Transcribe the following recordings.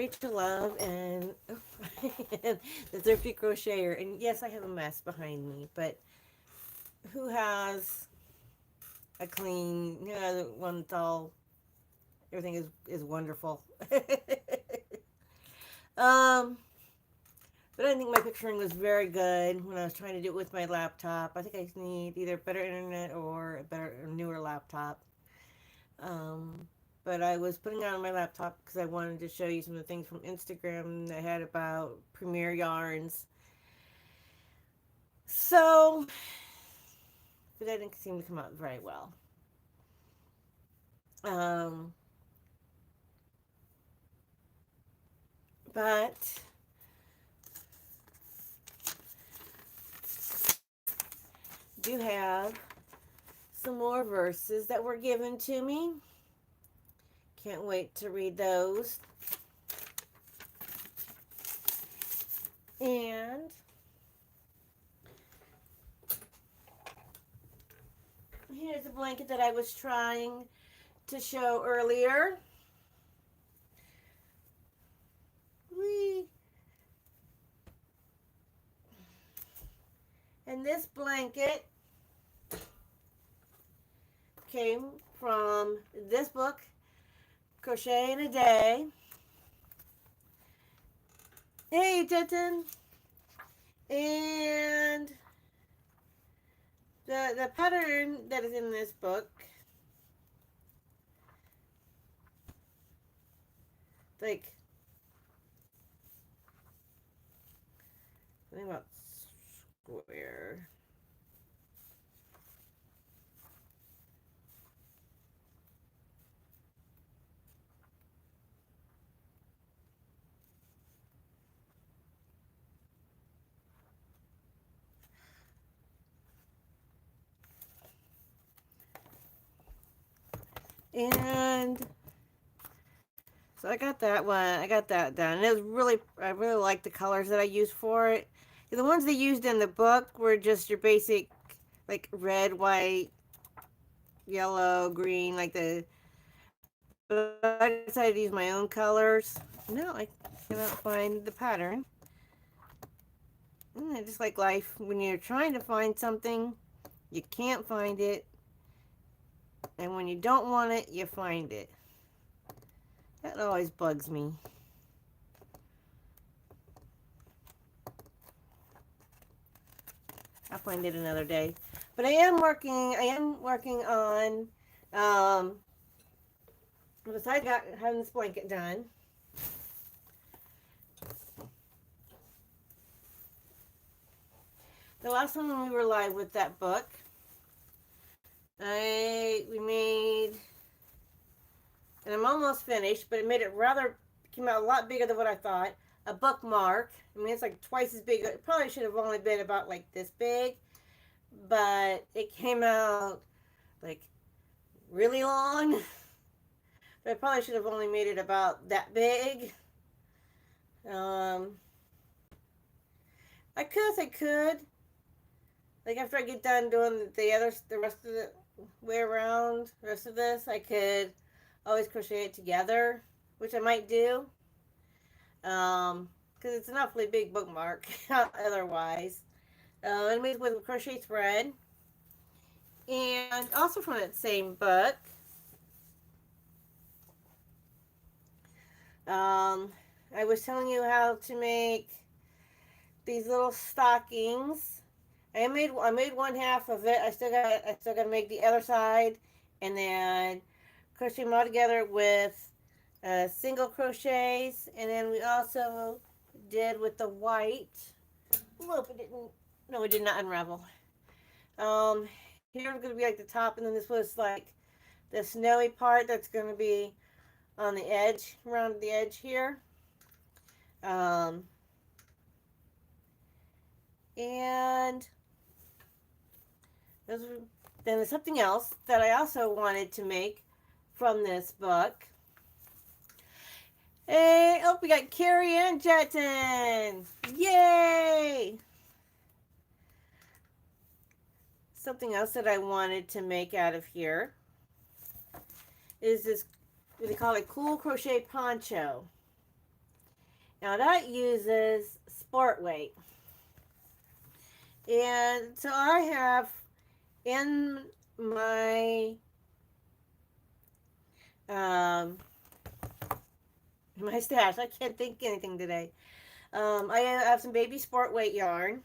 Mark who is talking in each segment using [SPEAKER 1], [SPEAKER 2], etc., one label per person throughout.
[SPEAKER 1] Rachel Love and the Thrifty Crocheter. And yes, I have a mess behind me, but who has a clean, one that's all, everything is wonderful. um, but I think my picturing was very good when I was trying to do it with my laptop. I think I need either better internet or a better, newer laptop. Um, but I was putting it on my laptop because I wanted to show you some of the things from Instagram that I had about Premier Yarns. So, but that didn't seem to come out very well. Um, but do have some more verses that were given to me. Can't wait to read those. And here's a blanket that I was trying to show earlier. Whee! And this blanket came from this book, Crochet in a Day. Hey, Jetton! And the pattern that is in this book, like, something about square. And so I got that one. I got that done. And it was really, I really like the colors that I used for it. The ones they used in the book were just your basic, like red, white, yellow, green, like the. But I decided to use my own colors. No, I cannot find the pattern. Just like life, when you're trying to find something, you can't find it. And when you don't want it, you find it. That always bugs me. I'll find it another day. But I am working on, besides having this blanket done, the last time when we were live with that book, we made, and I'm almost finished, but it made it came out a lot bigger than what I thought. A bookmark. I mean, it's like twice as big. It probably should have only been about like this big, but it came out like really long. But I probably should have only made it about that big. I could. Like after I get done doing the rest of the way around, the rest of this, I could always crochet it together, which I might do. Because it's an awfully big bookmark otherwise. And made with crochet thread. And also from that same book, I was telling you how to make these little stockings. I made one half of it. I still got to make the other side, and then crochet them all together with single crochets. And then we also did with the white. Nope, it didn't. No, it did not unravel. Here's going to be like the top, and then this was like the snowy part that's going to be on the edge, around the edge here. And then there's something else that I also wanted to make from this book. Hey, oh, we got Carrie and Jetton. Yay! Something else that I wanted to make out of here is this, what they call it, cool crochet poncho. Now that uses sport weight. And so I have in my um my stash, I can't think anything today. I have some baby sport weight yarn.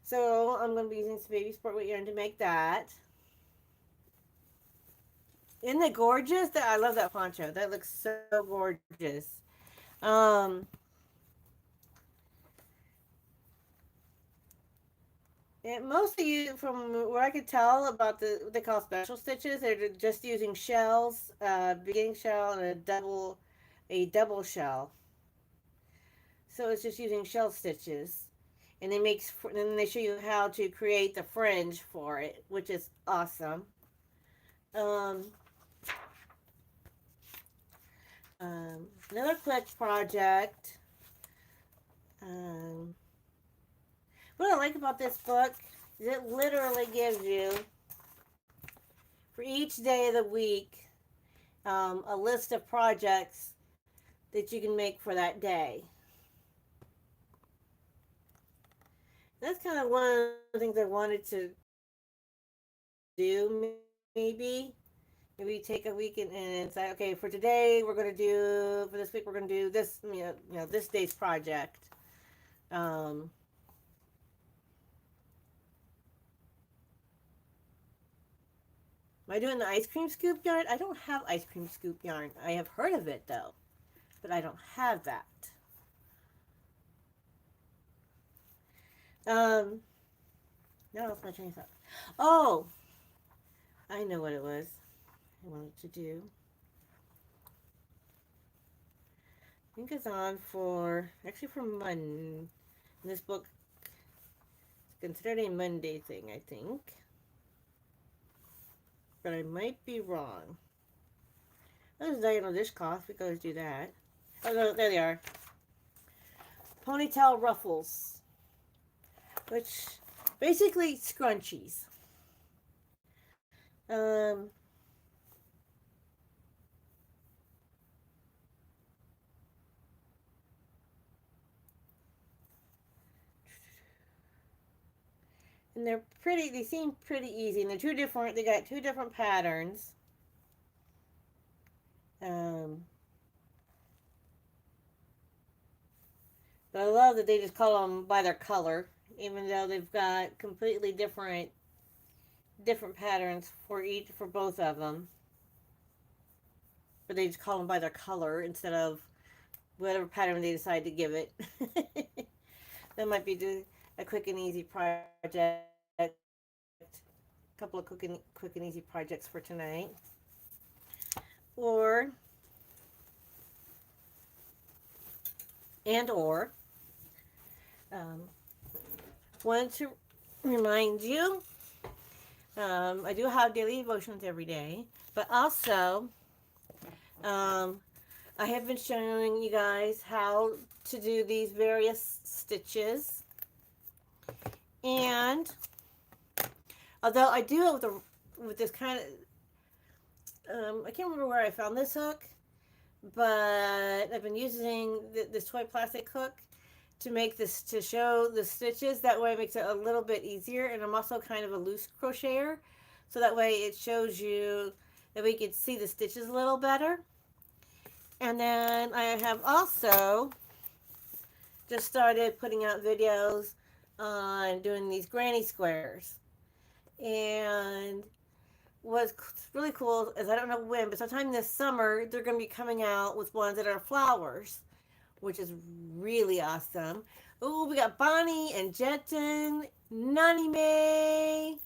[SPEAKER 1] So I'm going to be using some baby sport weight yarn to make that. Isn't it gorgeous? I love that poncho. That looks so gorgeous. Um, it mostly, from what I could tell about what they call special stitches, they're just using shells, beginning shell and a double shell. So it's just using shell stitches, and then they show you how to create the fringe for it, which is awesome. Um, Another quick project. Um, what I like about this book is it literally gives you, for each day of the week, a list of projects that you can make for that day. That's kind of one of the things I wanted to do, maybe. Maybe take a week and say, okay, for today for this week we're gonna do this, this day's project. Um, Am I doing the ice cream scoop yarn? I don't have ice cream scoop yarn. I have heard of it though, but I don't have that. Um, no, it's my train of thought. Oh, I know what it was I wanted to do. I think it's on for Monday. This book is considered a Monday thing, I think. But I might be wrong. Those diagonal dishcloths, we can always do that. Oh, no, there they are. Ponytail ruffles, which basically scrunchies. Um, and they seem pretty easy, and they got two different patterns. Um, but I love that they just call them by their color, even though they've got completely different patterns for both of them. But they just call them by their color instead of whatever pattern they decide to give it. That might be a quick and easy project. A couple of quick and easy projects for tonight. Or um, wanted to remind you, I do have daily devotions every day, but also I have been showing you guys how to do these various stitches. And although I do it with this kind of, I can't remember where I found this hook, but I've been using this toy plastic hook to show the stitches. That way it makes it a little bit easier, and I'm also kind of a loose crocheter, so that way it shows you that we can see the stitches a little better. And then I have also just started putting out videos on doing these granny squares. And what's really cool is, I don't know when, but sometime this summer they're going to be coming out with ones that are flowers, which is really awesome. Oh, we got Bonnie and Jetton, Nani May.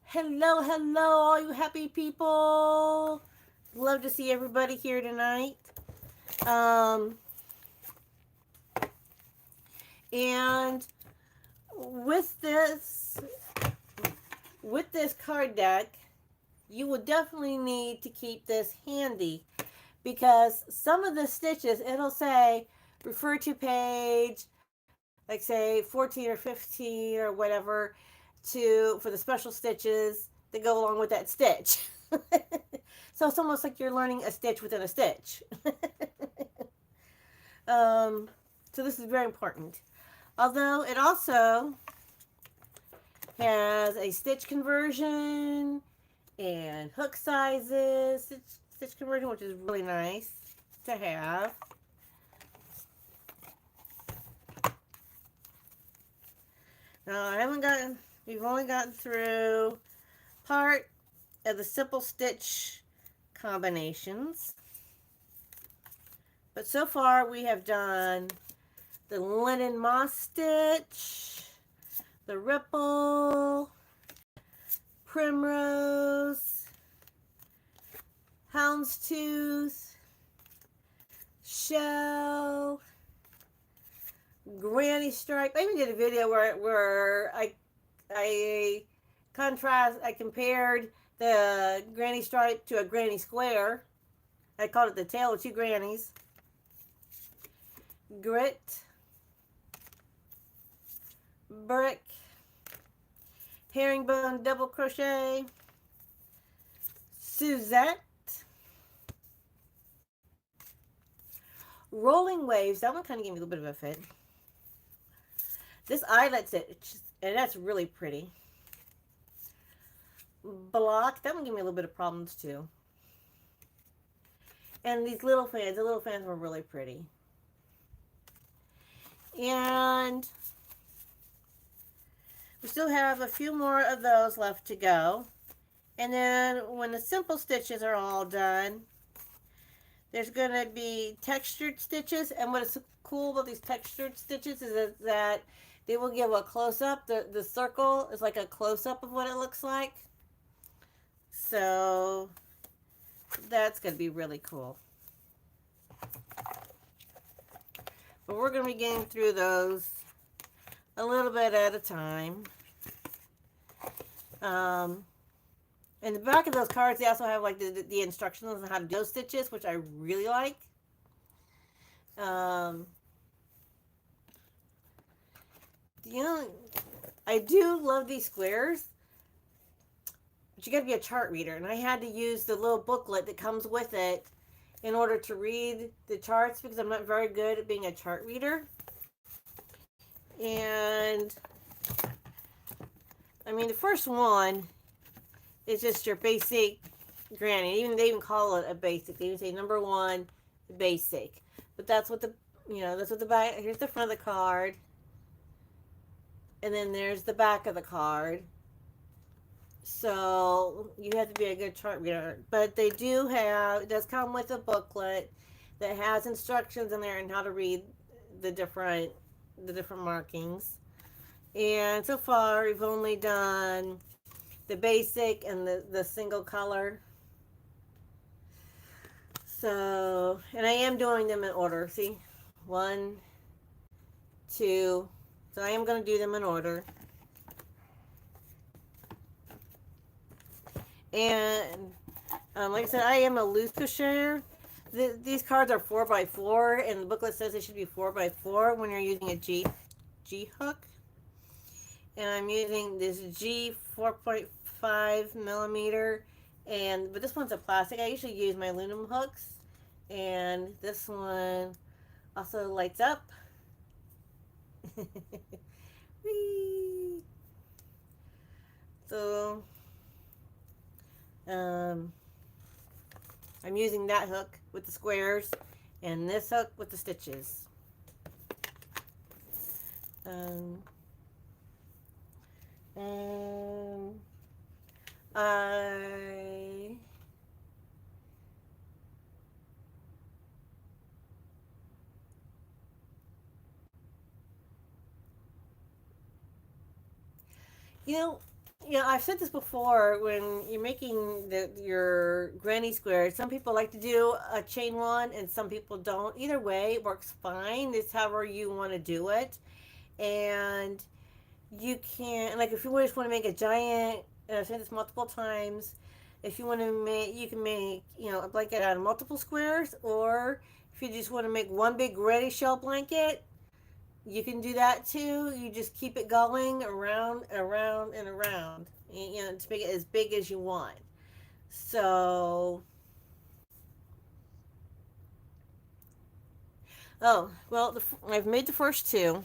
[SPEAKER 1] Hello, all you happy people. Love to see everybody here tonight. And with this card deck, you will definitely need to keep this handy, because some of the stitches, it'll say refer to page, like say 14 or 15 or whatever, for the special stitches that go along with that stitch. So it's almost like you're learning a stitch within a stitch. So this is very important. Although it also has a stitch conversion and hook sizes, stitch conversion, which is really nice to have. Now we've only gotten through part of the simple stitch combinations. But so far we have done the linen moss stitch, the ripple, primrose, houndstooth, shell, granny stripe. I even did a video where I compared the granny stripe to a granny square. I called it the tale of two grannies. Grit, brick, herringbone double crochet, Suzette, rolling waves. That one kind of gave me a little bit of a fit. This eyelet stitch, and that's really pretty. Block, that one gave me a little bit of problems too. And these little fans, the little fans were really pretty. And we still have a few more of those left to go. And then when the simple stitches are all done, there's going to be textured stitches. And what is cool about these textured stitches is that they will give a close-up. The circle is like a close-up of what it looks like. So that's going to be really cool. But we're going to be getting through those a little bit at a time. In the back of those cards, they also have like the instructions on how to do those stitches, which I really like. I do love these squares, but you got to be a chart reader, and I had to use the little booklet that comes with it in order to read the charts because I'm not very good at being a chart reader. And I mean, the first one is just your basic granny. They even call it a basic. They even say number 1, basic. But that's what that's what the back. Here's the front of the card, and then there's the back of the card. So you have to be a good chart reader. But it does come with a booklet that has instructions in there on how to read the different markings. And so far we've only done the basic and the single color. So, and I am doing them in order. See, 1, 2. So I am going to do them in order. And like I said, I am a loose crocheter. These cards are 4x4, and the booklet says it should be 4x4 when you're using a G hook. And I'm using this G 4.5 millimeter, but this one's a plastic. I usually use my aluminum hooks, and this one also lights up. Whee! So I'm using that hook with the squares and this hook with the stitches. I've said this before, when you're making your granny squares, some people like to do a chain one and some people don't. Either way, it works fine. It's however you want to do it. And you can, like, if you just want to make a giant, and I've said this multiple times, if you want to make, you can make, a blanket out of multiple squares, or if you just want to make one big granny shell blanket, you can do that too. You just keep it going around, around, and around, to make it as big as you want. So Oh, well, I've made the first two.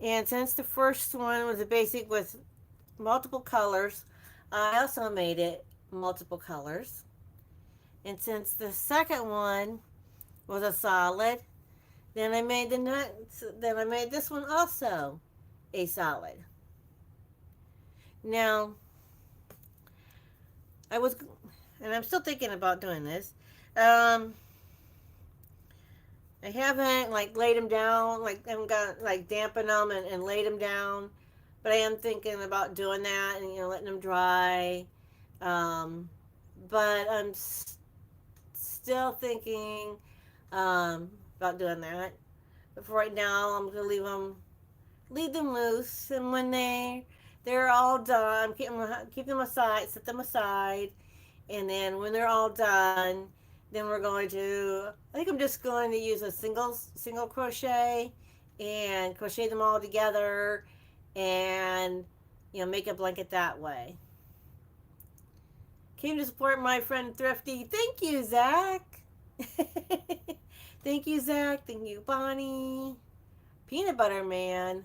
[SPEAKER 1] And since the first one was a basic with multiple colors, I also made it multiple colors. And since the second one was a solid, then I made this one also a solid. Now, I was and I'm still thinking about doing this. Um, I haven't like laid them down, like I haven't got like dampen them and laid them down, but I am thinking about doing that and letting them dry. Um, but still thinking about doing that. But for right now, I'm gonna leave them loose, and when they're all done, keep them aside, set them aside, and then when they're all done, then we're going to. I think I'm just going to use a single crochet and crochet them all together, and make a blanket that way. Came to support my friend Thrifty. Thank you, Zach. Thank you, Zach. Thank you, Bonnie. Peanut Butter Man.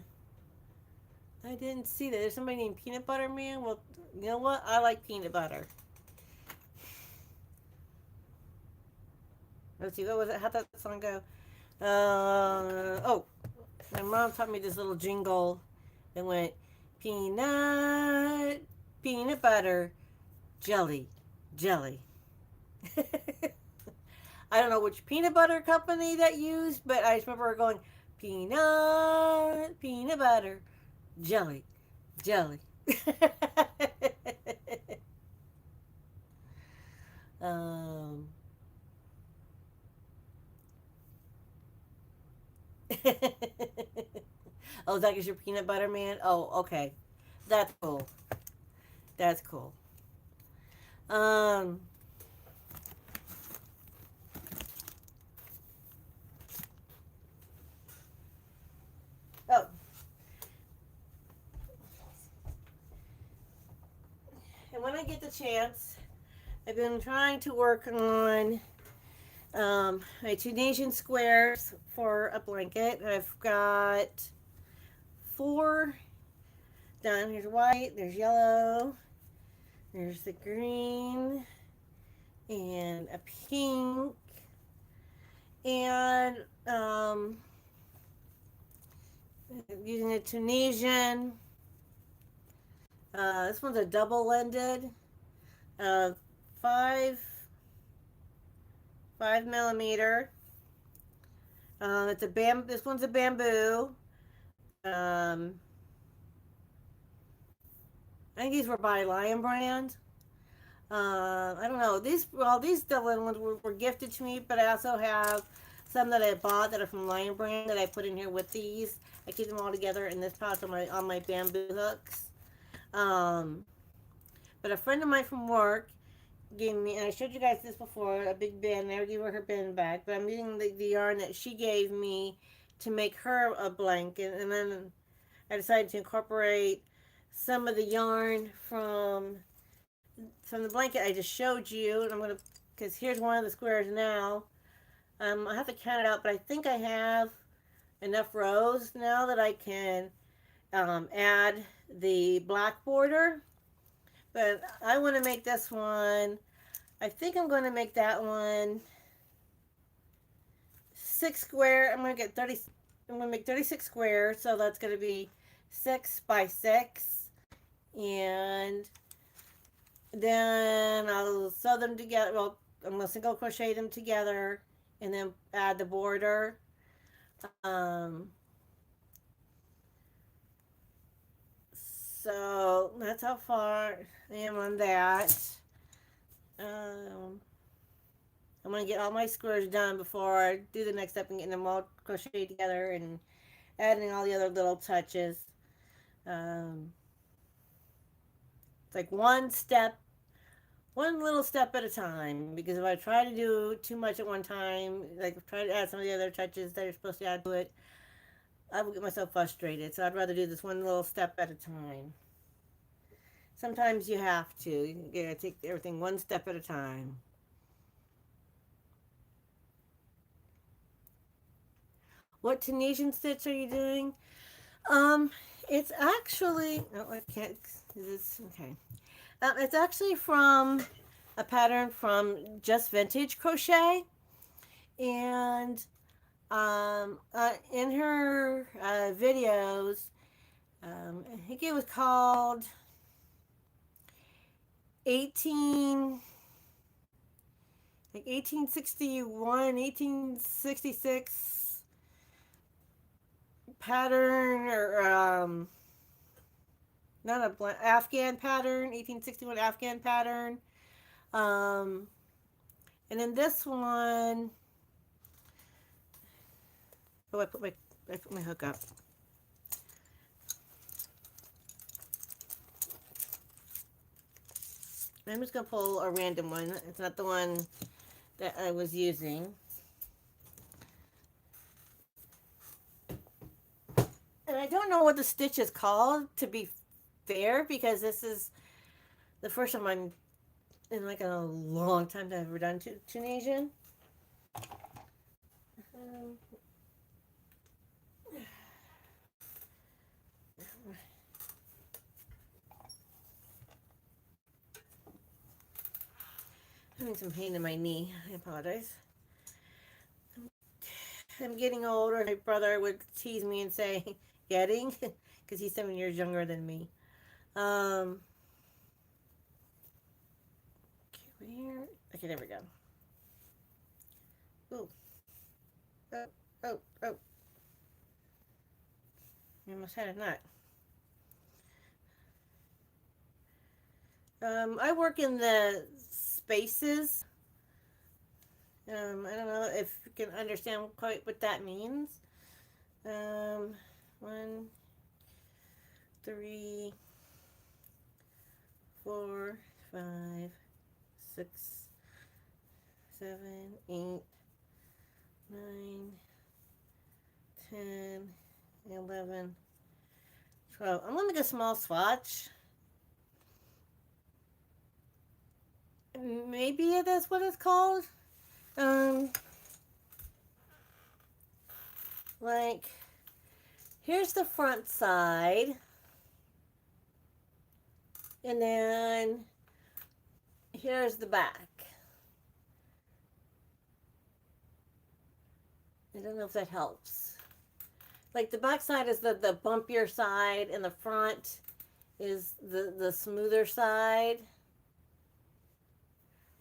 [SPEAKER 1] I didn't see that. There's somebody named Peanut Butter Man. Well, you know what? I like peanut butter. Let's see. What was it? How'd that song go? Oh, my mom taught me this little jingle that went peanut butter, jelly, jelly. I don't know which peanut butter company that used, but I just remember going peanut butter, jelly, jelly. um, oh, that is your peanut butter man? Oh, okay. That's cool. That's cool. Um, oh, and when I get the chance, I've been trying to work on my Tunisian squares for a blanket. I've got four done. Here's white, there's yellow, there's the green, and a pink, and using a Tunisian. This one's a double-ended, uh, five 5 millimeter. It's a This one's a bamboo. Um, I think these were by Lion Brand. I don't know. These double ones were gifted to me, but I also have some that I bought that are from Lion Brand that I put in here with these. I keep them all together in this pouch on my bamboo hooks. Um, but a friend of mine from work gave me, and I showed you guys this before, a big bin. I never gave her bin back, but I'm using the yarn that she gave me to make her a blanket, and then I decided to incorporate some of the yarn from the blanket I just showed you, and I'm gonna, because here's one of the squares now. I have to count it out, but I think I have enough rows now that I can add the black border. But I want to make this one. I think I'm going to make that one 6 square. I'm going to get 30. I'm going to make 36 squares, so that's going to be 6 by 6, and then I'll sew them together. Well, I'm going to single crochet them together, and then add the border. Um, so that's how far I am on that. Um, I'm going to get all my squares done before I do the next step and getting them all crocheted together and adding all the other little touches. Um, it's like one little step at a time. Because if I try to do too much at one time, like try to add some of the other touches that you're supposed to add to it, I will get myself frustrated. So I'd rather do this one little step at a time. Sometimes you have to. You gotta take everything one step at a time. What Tunisian stitch are you doing? Um, it's actually, oh, I can't, is this, okay. It's actually from a pattern from Just Vintage Crochet. And in her videos, I think it was called 18, like 1861, 1866 pattern, or not a Afghan pattern, 1861 Afghan pattern. Um, and then this one, oh, I put my hook up. I'm just gonna pull a random one. It's not the one that I was using. And I don't know what the stitch is called, to be fair, because this is the first time I'm in like a long time that I've ever done Tunisian. Um, having some pain in my knee. I apologize. I'm getting older. My brother would tease me and say, "Getting," because he's 7 years younger than me. Um, okay, where? Okay, there we go. Oh, oh, oh, oh! I almost had a nut. I work in the spaces. I don't know if you can understand quite what that means. Um, 1, 2, 3, 4, 5, 6, 7, 8, 9, 10, 11, 12. I'm gonna make a small swatch. Maybe that's what it's called. Um, like, here's the front side, and then here's the back. I don't know if that helps. Like, the back side is the bumpier side, and the front is the smoother side.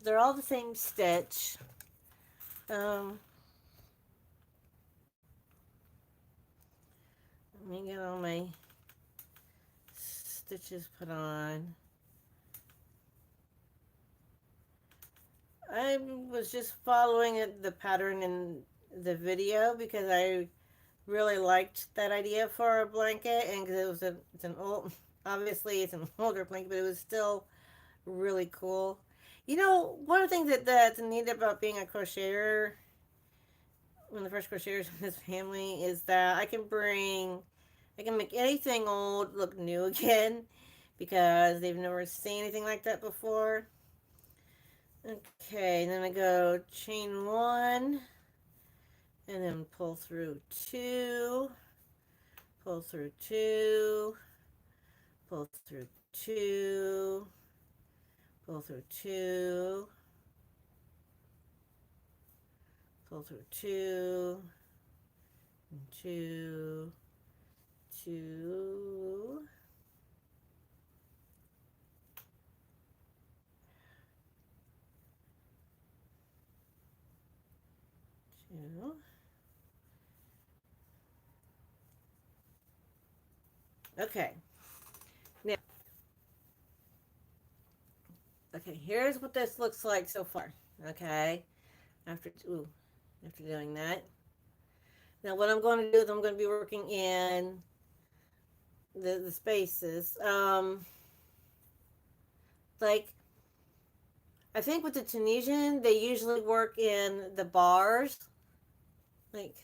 [SPEAKER 1] They're all the same stitch. Um, Let me get all my stitches put on. I was just following the pattern in the video because I really liked that idea for a blanket, and because it's an old, obviously it's an older blanket, but it was still really cool. You know, one of the things that's neat about being a crocheter, one of the first crocheters in this family, is that I can make anything old look new again because they've never seen anything like that before. Okay, then I go chain one, and then pull through two, pull through two, pull through two, pull through two, pull through two, and two, two, two. Okay. Now, okay, here's what this looks like so far. Okay. After after doing that. Now what I'm going to do is I'm going to be working in the spaces. Like, I think with the Tunisian, they usually work in the bars. Like,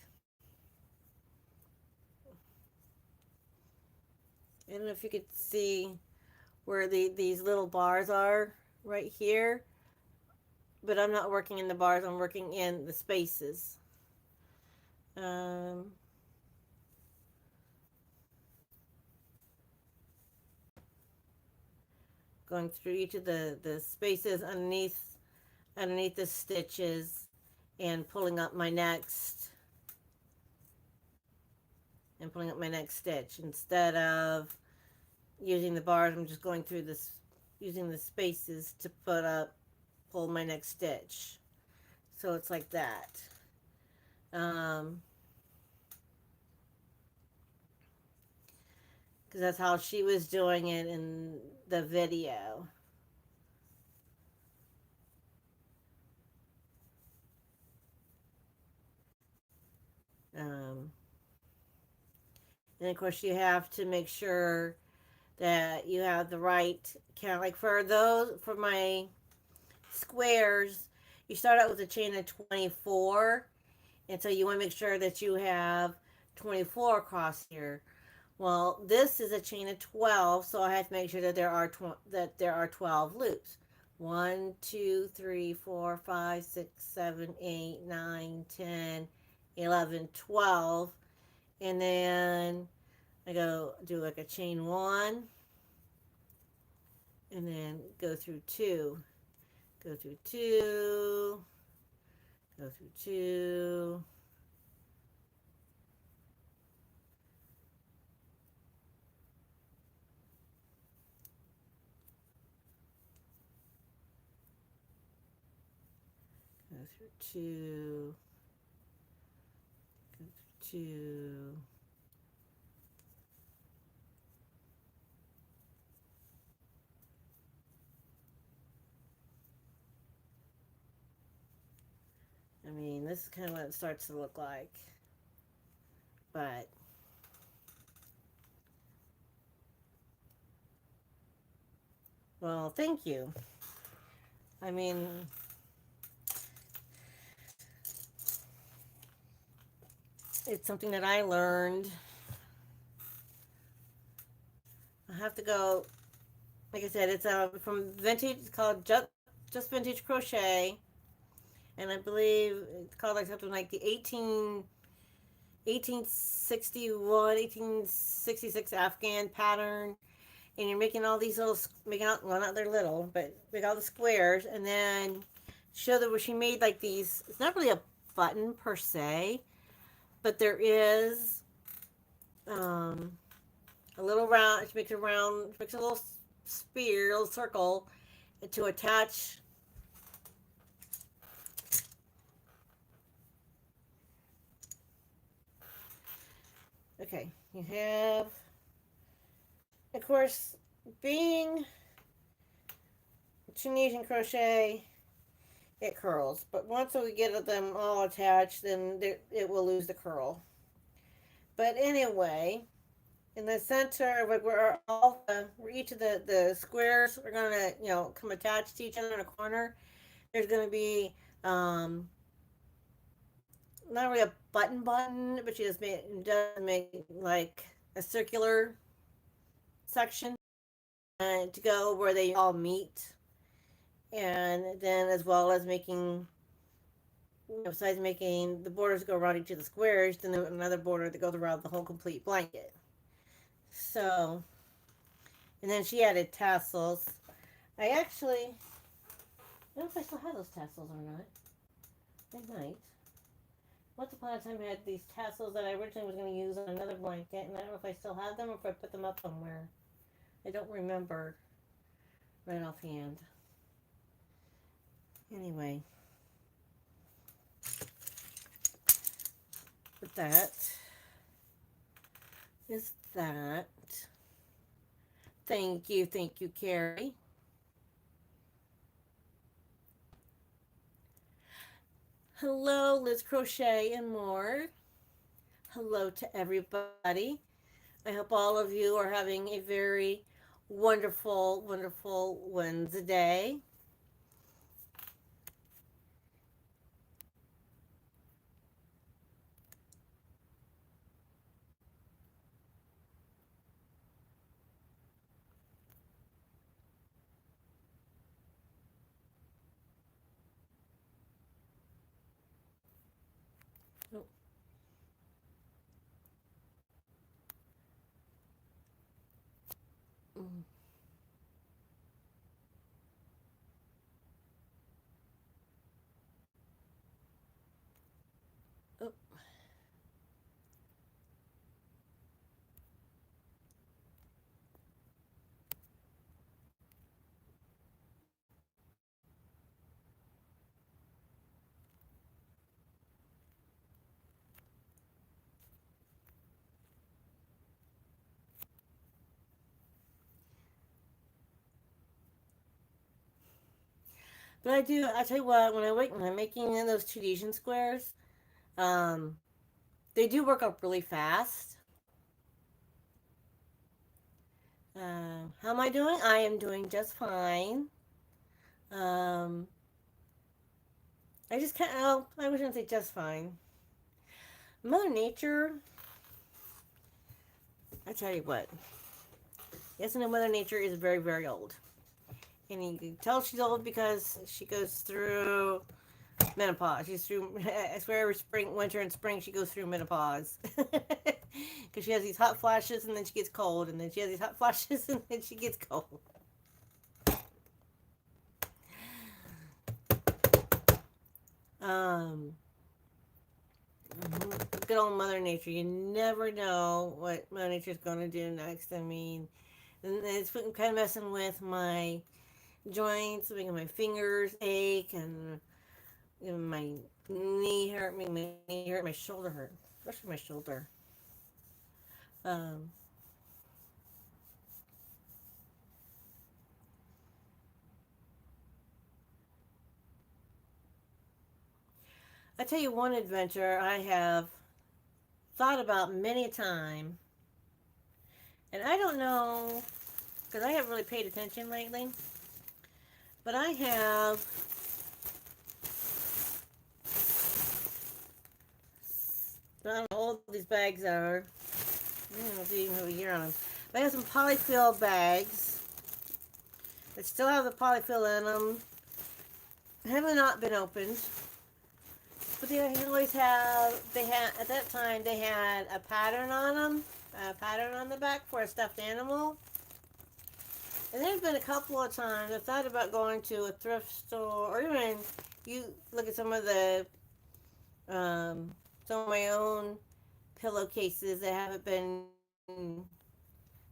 [SPEAKER 1] I don't know if you could see where these little bars are right here, but I'm not working in the bars. I'm working in the spaces. going through each of the spaces underneath the stitches and pulling up my next stitch. Instead of using the bars, I'm just going through this, using the spaces to pull my next stitch. So it's like that. Because that's how she was doing it in the video. Um, and of course, you have to make sure that you have the right count. Like for my squares, you start out with a chain of 24, and so you want to make sure that you have 24 across here. Well, this is a chain of 12, so I have to make sure that there are 12 loops. 1, 2, 3, 4, 5, 6, 7, 8, 9, 10, 11, 12. And then I go do like a chain 1, and then go through 2, go through 2, go through 2, go through 2, go through 2. I mean, this is kind of what it starts to look like. But well, thank you. I mean, it's something that I learned. I have to go, like I said, it's from Vintage, it's called Just Vintage Crochet. And I believe it's called like something like the 1861, 1866 Afghan pattern. And you're making all these making out, well, not they're little, but make all the squares. And then show that where she made like these, it's not really a button per se, but there is a little round, she makes a round, she makes a little spear, a little circle to attach. Okay, you have, of course, being Tunisian crochet, it curls. But once we get them all attached, then it will lose the curl. But anyway, in the center, where each of the squares are gonna, come attached to each other in a corner, there's gonna be not really a button, but she does make like a circular section to go where they all meet, and then as well as making, besides making the borders go around each of the squares, then another border that goes around the whole complete blanket. So, and then she added tassels. I actually, I don't know if I still have those tassels or not. I might. Once upon a time, I had these tassels that I originally was going to use on another blanket, and I don't know if I still have them or if I put them up somewhere. I don't remember right offhand. Anyway, but that is that. Thank you, Carrie. Hello, Liz Crochet and more. Hello to everybody. I hope all of you are having a very wonderful, wonderful Wednesday. Oh. Mm. But I tell you what, when I'm making those 2D squares, um, they do work up really fast. How am I doing? I am doing just fine. Um, I just can't. Oh, I was gonna say just fine. Mother Nature. I tell you what. Yes, I know Mother Nature is very, very old, and you can tell she's old because she goes through menopause. She's through. I swear, every spring, winter, and spring, she goes through menopause because she has these hot flashes, and then she gets cold, and then she has these hot flashes, and then she gets cold. Um, good old Mother Nature. You never know what Mother Nature's going to do next. I mean, and it's kind of messing with my joints, making my fingers ache, and my knee hurt me, my knee hurt, my shoulder hurt, especially my shoulder. Um, I tell you one adventure I have thought about many a time, and I don't know because I haven't really paid attention lately, but I have. I don't know how old these bags are. I don't know if you even have a year on them. But I have some polyfill bags that still have the polyfill in them. Have not been opened. But they always have, they had, at that time, they had a pattern on them. A pattern on the back for a stuffed animal. And there's been a couple of times I thought about going to a thrift store, or even you look at um, some of my own pillowcases that haven't been,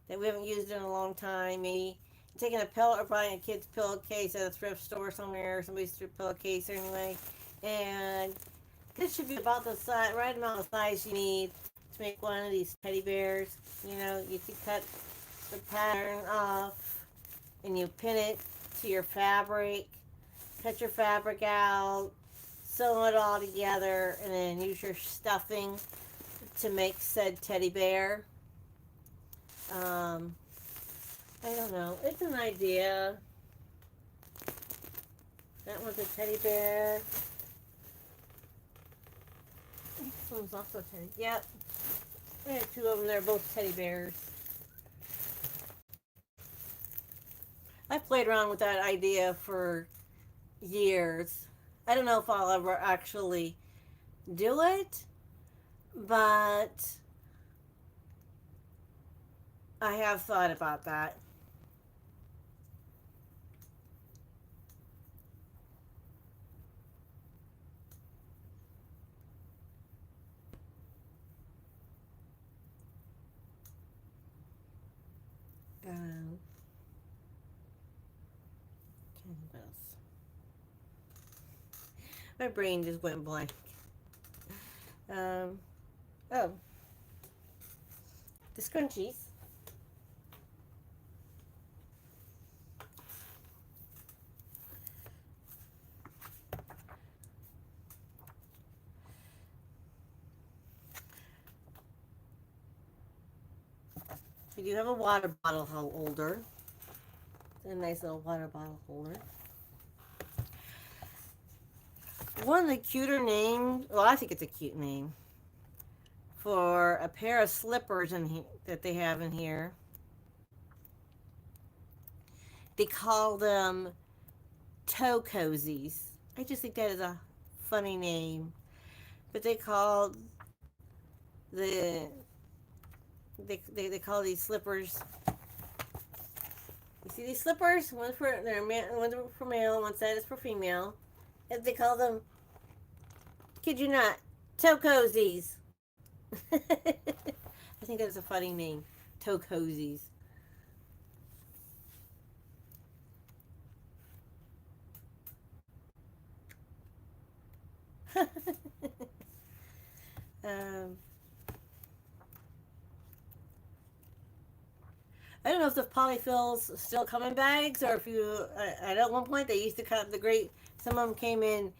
[SPEAKER 1] that we haven't used in a long time. Maybe taking a pillow or buying a kid's pillowcase at a thrift store somewhere, or somebody's pillowcase anyway. And this should be about the size, right amount of size you need to make one of these teddy bears. You know, you can cut the pattern off and you pin it to your fabric, cut your fabric out, sew it all together, and then use your stuffing to make said teddy bear. Um, I don't know. It's an idea. That one's a teddy bear. This one's also a teddy. Yep. I have two of them. They're both teddy bears. I played around with that idea for years. I don't know if I'll ever actually do it, but I have thought about that. Um, my brain just went blank. Um, oh, the scrunchies. We do have a water bottle holder. It's a nice little water bottle holder. One of the cuter names, well, I think it's a cute name, for a pair of slippers in that they have in here. They call them toe cozies. I just think that is a funny name. But they call the they call these slippers. You see these slippers? One's for male, one side is for female. And they call them, kid you not, toe cozies. I think that's a funny name, toe cozies. um, I don't know if the polyfills still come in bags or if you. I know at one point they used to come. The great. Some of them came in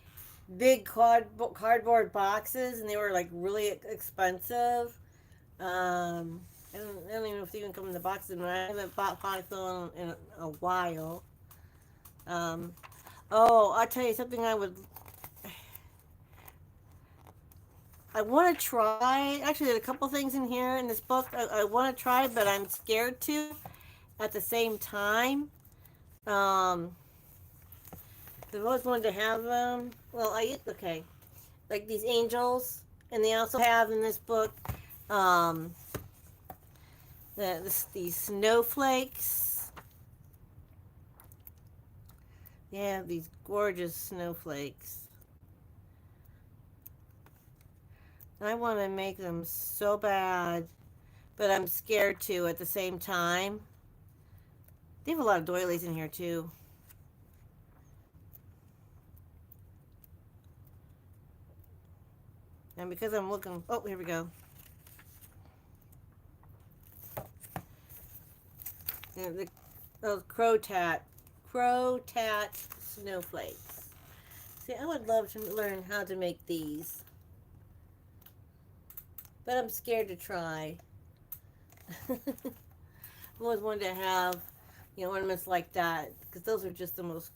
[SPEAKER 1] big cardboard boxes and they were like really expensive. I don't even know if they even come in the boxes. I haven't bought polyfill in a while. Um, oh, I'll tell you something. I want to try. Actually, there's a couple things in here in this book I want to try, but I'm scared to at the same time. Um, I've always wanted to have them. Well, okay, like these angels, and they also have in this book um, these snowflakes. They have these gorgeous snowflakes. I want to make them so bad, but I'm scared to at the same time. They have a lot of doilies in here too. And because I'm looking, oh, here we go. And those crow tat snowflakes. See, I would love to learn how to make these, but I'm scared to try. I've always wanted to have, ornaments like that because those are just the most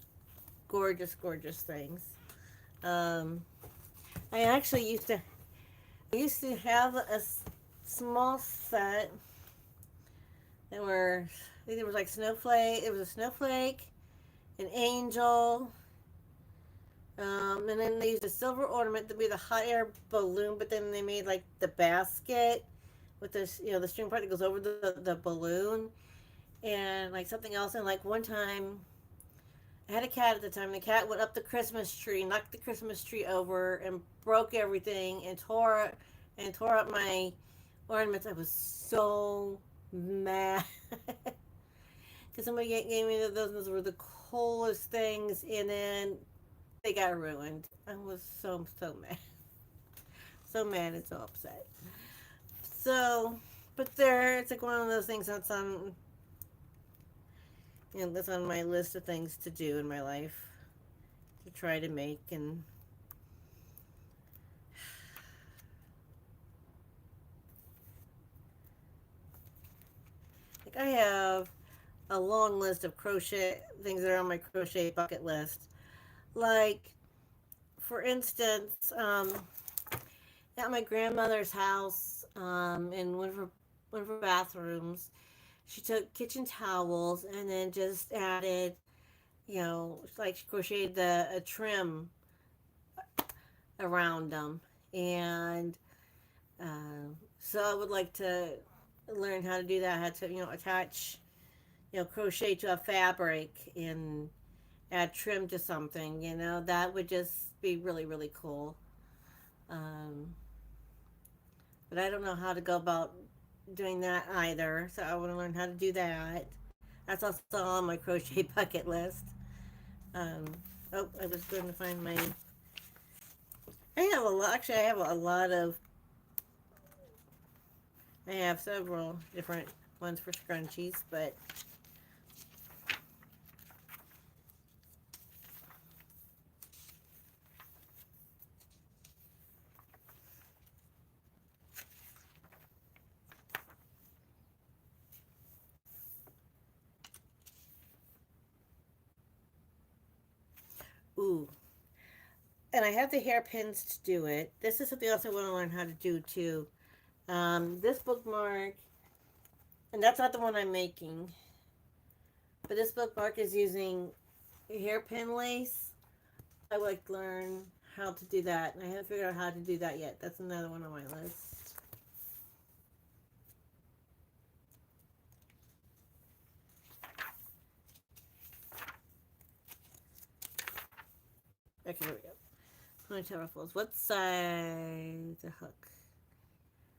[SPEAKER 1] gorgeous, gorgeous things. Um, I actually used to have a small set that were, I think it was like snowflake. It was a snowflake, an angel, and then they used a silver ornament to be the hot air balloon. But then they made like the basket with this, the string part that goes over the balloon, and like something else. And like one time, I had a cat at the time. The cat went up the Christmas tree, knocked the Christmas tree over, and broke everything, and tore up my ornaments. I was so mad because somebody gave me those. Those were the coolest things, and then they got ruined. I was so mad, so mad and so upset. So, but it's like one of those things that's on, that's on my list of things to do in my life to try to make. And like I have a long list of crochet things that are on my crochet bucket list. Like, for instance, at my grandmother's house, in one of her bathrooms, she took kitchen towels and then just added, like she crocheted a trim around them, and so I would like to learn how to do that. How to attach, crochet to a fabric and add trim to something. That would just be really really cool. Um, but I don't know how to go about doing that either. So I want to learn how to do that. That's also on my crochet bucket list. Um, oh, I was going to find my. I have a lot. Actually, I have a lot of. I have several different ones for scrunchies, but. Ooh, and I have the hairpins to do it. This is something else I want to learn how to do too. This bookmark, and that's not the one I'm making, but this bookmark is using hairpin lace. I would like to learn how to do that, and I haven't figured out how to do that yet. That's another one on my list. Okay, here we go. Ponytail ruffles. What size? A hook.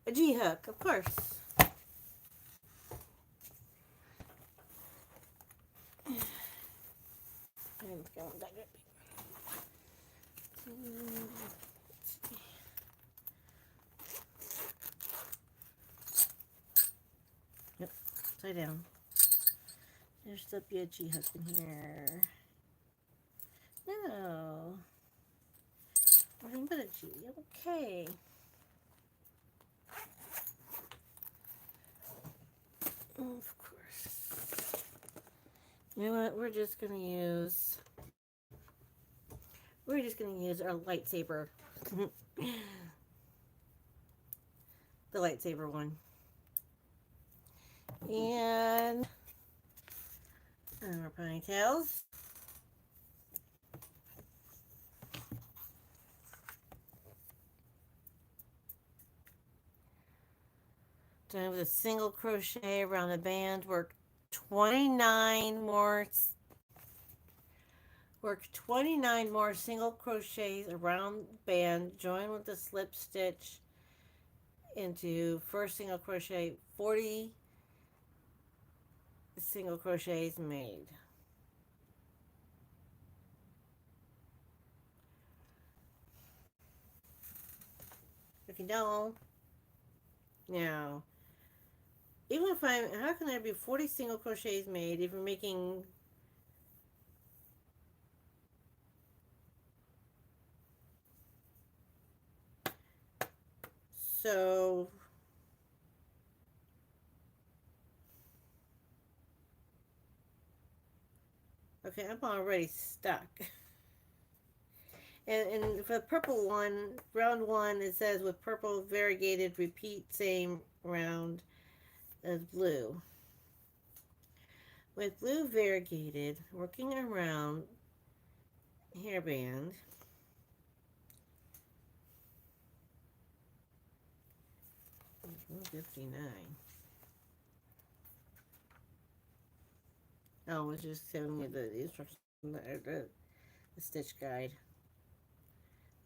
[SPEAKER 1] A G hook, of course. I didn't think I want that good. Yep, upside down. There's still be a G husband here. No. Nothing but a G. Okay. Of course. You know what? We're just gonna use our lightsaber. The lightsaber one. And our ponytails. Done with a single crochet around the band. Work 29 more single crochets around the band. Join with the slip stitch into first single crochet. 40 single crochets made. If you don't, now, even if how can there be 40 single crochets made if you're making so okay, I'm already stuck. And for the purple one, round one, it says with purple variegated, repeat same round as blue. With blue variegated, working around hairband, 59. Oh, it's just showing me the instructions, the stitch guide.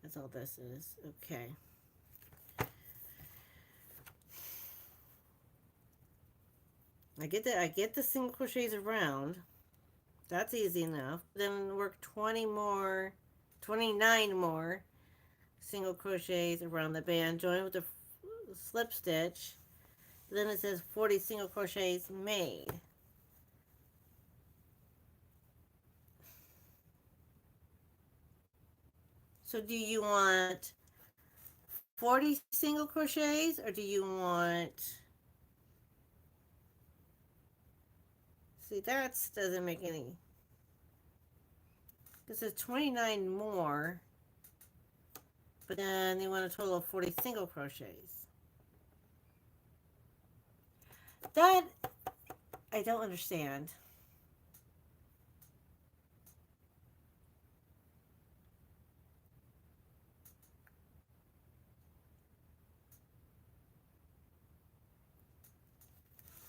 [SPEAKER 1] That's all this is. Okay. I get the single crochets around. That's easy enough. Then work 29 more single crochets around the band. Join with the slip stitch. Then it says 40 single crochets made. So do you want 40 single crochets or do you want... See, that doesn't make any... This is 29 more, but then they want a total of 40 single crochets. That I don't understand.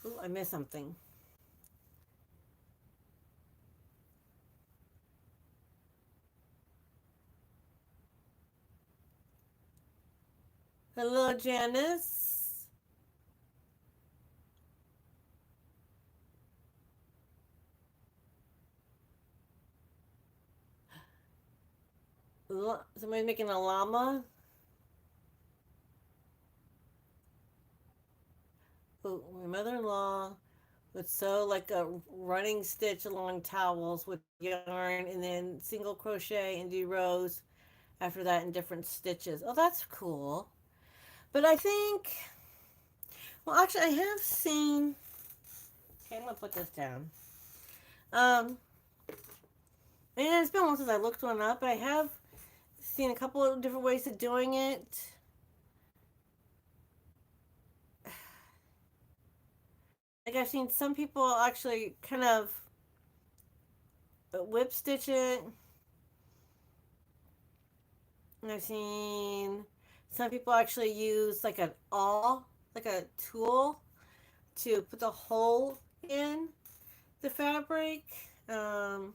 [SPEAKER 1] Ooh, I missed something. Hello, Janice. Somebody's making a llama. Oh, my mother-in-law would sew like a running stitch along towels with yarn and then single crochet and do rows after that in different stitches. Oh, that's cool. But I think, well, actually, I have seen. Okay, I'm gonna put this down. And it's been a while since I looked one up, but I have seen a couple of different ways of doing it. Like I've seen some people actually kind of whip stitch it. And I've seen some people actually use like an awl, like a tool to put the hole in the fabric. I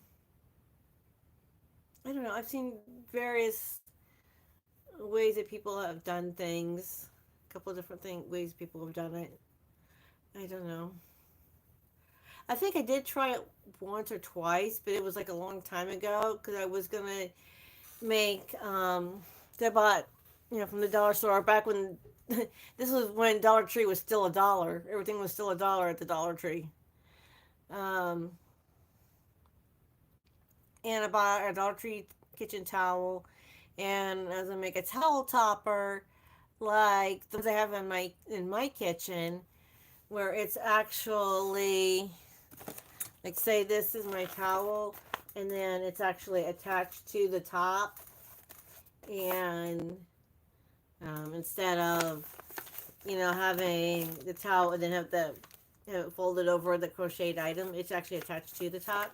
[SPEAKER 1] don't know. I've seen various ways that people have done things. A couple of different ways people have done it. I don't know. I think I did try it once or twice, but it was like a long time ago because I was gonna make. I bought, from the dollar store back when this was when Dollar Tree was still $1. Everything was still $1 at the Dollar Tree. and I bought a Dollar Tree kitchen towel, and I was gonna make a towel topper like the ones I have in my kitchen, where it's actually like, say this is my towel, and then it's actually attached to the top, and instead of having the towel and then have it folded over the crocheted item, it's actually attached to the top.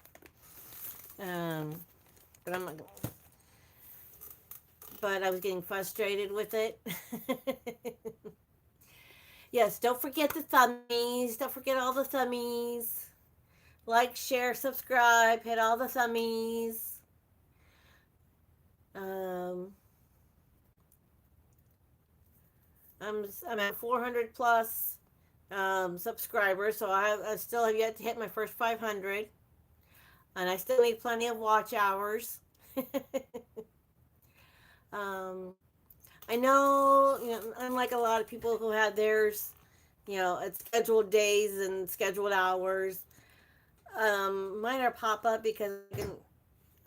[SPEAKER 1] Um, but I'm not. But I was getting frustrated with it. Yes, don't forget the thummies. Don't forget all the thummies. Like, share, subscribe. Hit all the thummies. Um, I'm at 400 plus subscribers, so I still have yet to hit my first 500, and I still need plenty of watch hours. um, I know, unlike a lot of people who have theirs, at scheduled days and scheduled hours. Mine are pop up because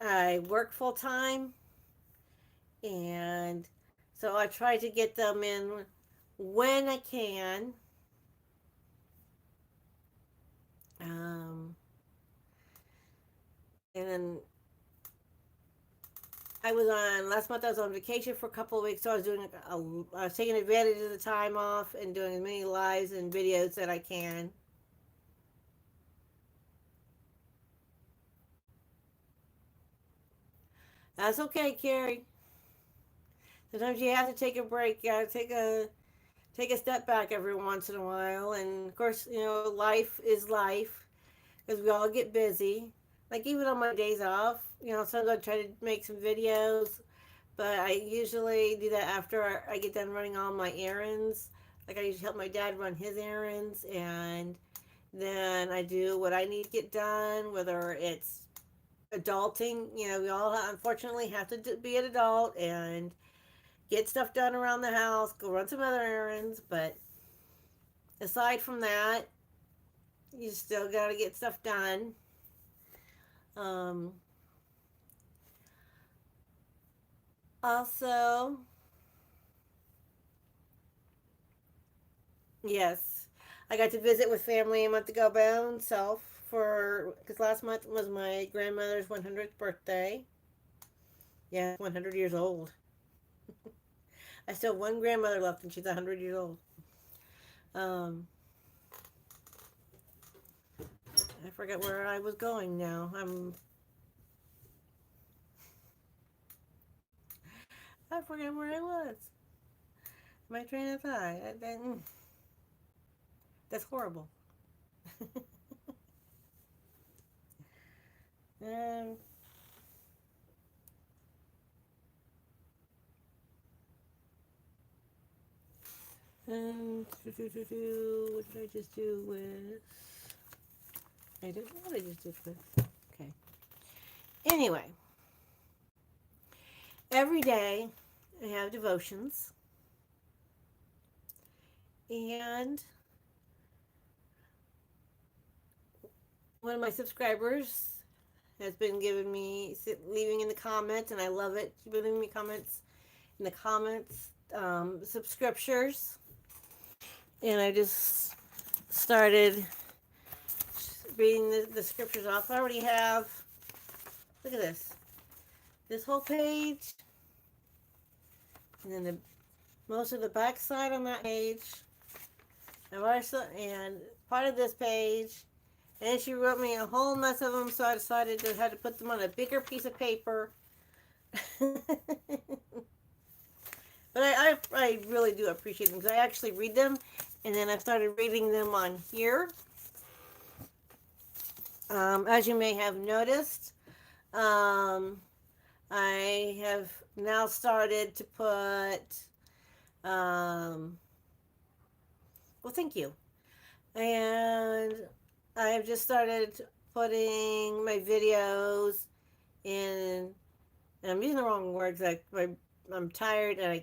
[SPEAKER 1] I work full time, and so I try to get them in when I can. Um, and then I was on last month. I was on vacation for a couple of weeks, so I was taking advantage of the time off and doing as many lives and videos that I can. That's okay, Carrie. Sometimes you have to take a break. You gotta take a step back every once in a while. And of course, life is life because we all get busy. Like, even on my days off, sometimes I try to make some videos, but I usually do that after I get done running all my errands. Like, I usually help my dad run his errands, and then I do what I need to get done, whether it's adulting. We all unfortunately have to be an adult and get stuff done around the house, go run some other errands, but aside from that, you still got to get stuff done. Um, Also, yes, I got to visit with family a month ago by my own self because last month was my grandmother's 100th birthday. Yeah, 100 years old. I still have one grandmother left, and she's 100 years old. Um, I forget where I was going now. I forget where I was. My train of thought. That's horrible. um, what did I just do with? I don't know what I just did with. Okay. Anyway, every day I have devotions, and one of my subscribers has been giving me leaving in the comments, and I love it. She's been leaving me comments in the comments, subscriptures, and I just started reading the scriptures off. I already have. Look at this whole page, and then most of the back side on that page. I've also and part of this page. And she wrote me a whole mess of them, so I decided to have to put them on a bigger piece of paper. But I really do appreciate them because I actually read them, and then I started reading them on here. As you may have noticed, I have now started to put, well, thank you. And I have just started putting my videos in, and I'm using the wrong words. I'm tired and I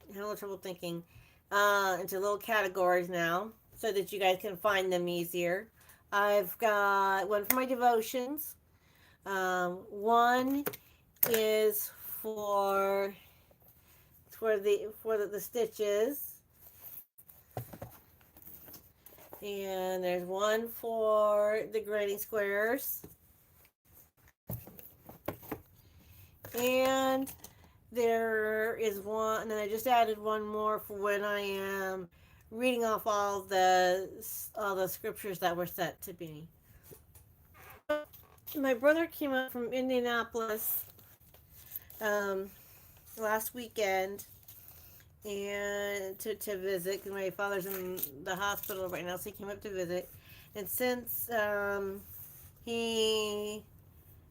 [SPEAKER 1] have a little trouble thinking, into little categories now so that you guys can find them easier. I've got one for my devotions, One is for the stitches, and there's one for the granny squares, and there is one, and then I just added one more for when I am reading off all the scriptures that were sent to me. My brother came up from Indianapolis um, last weekend and to visit. My father's in the hospital right now, so he came up to visit. And since he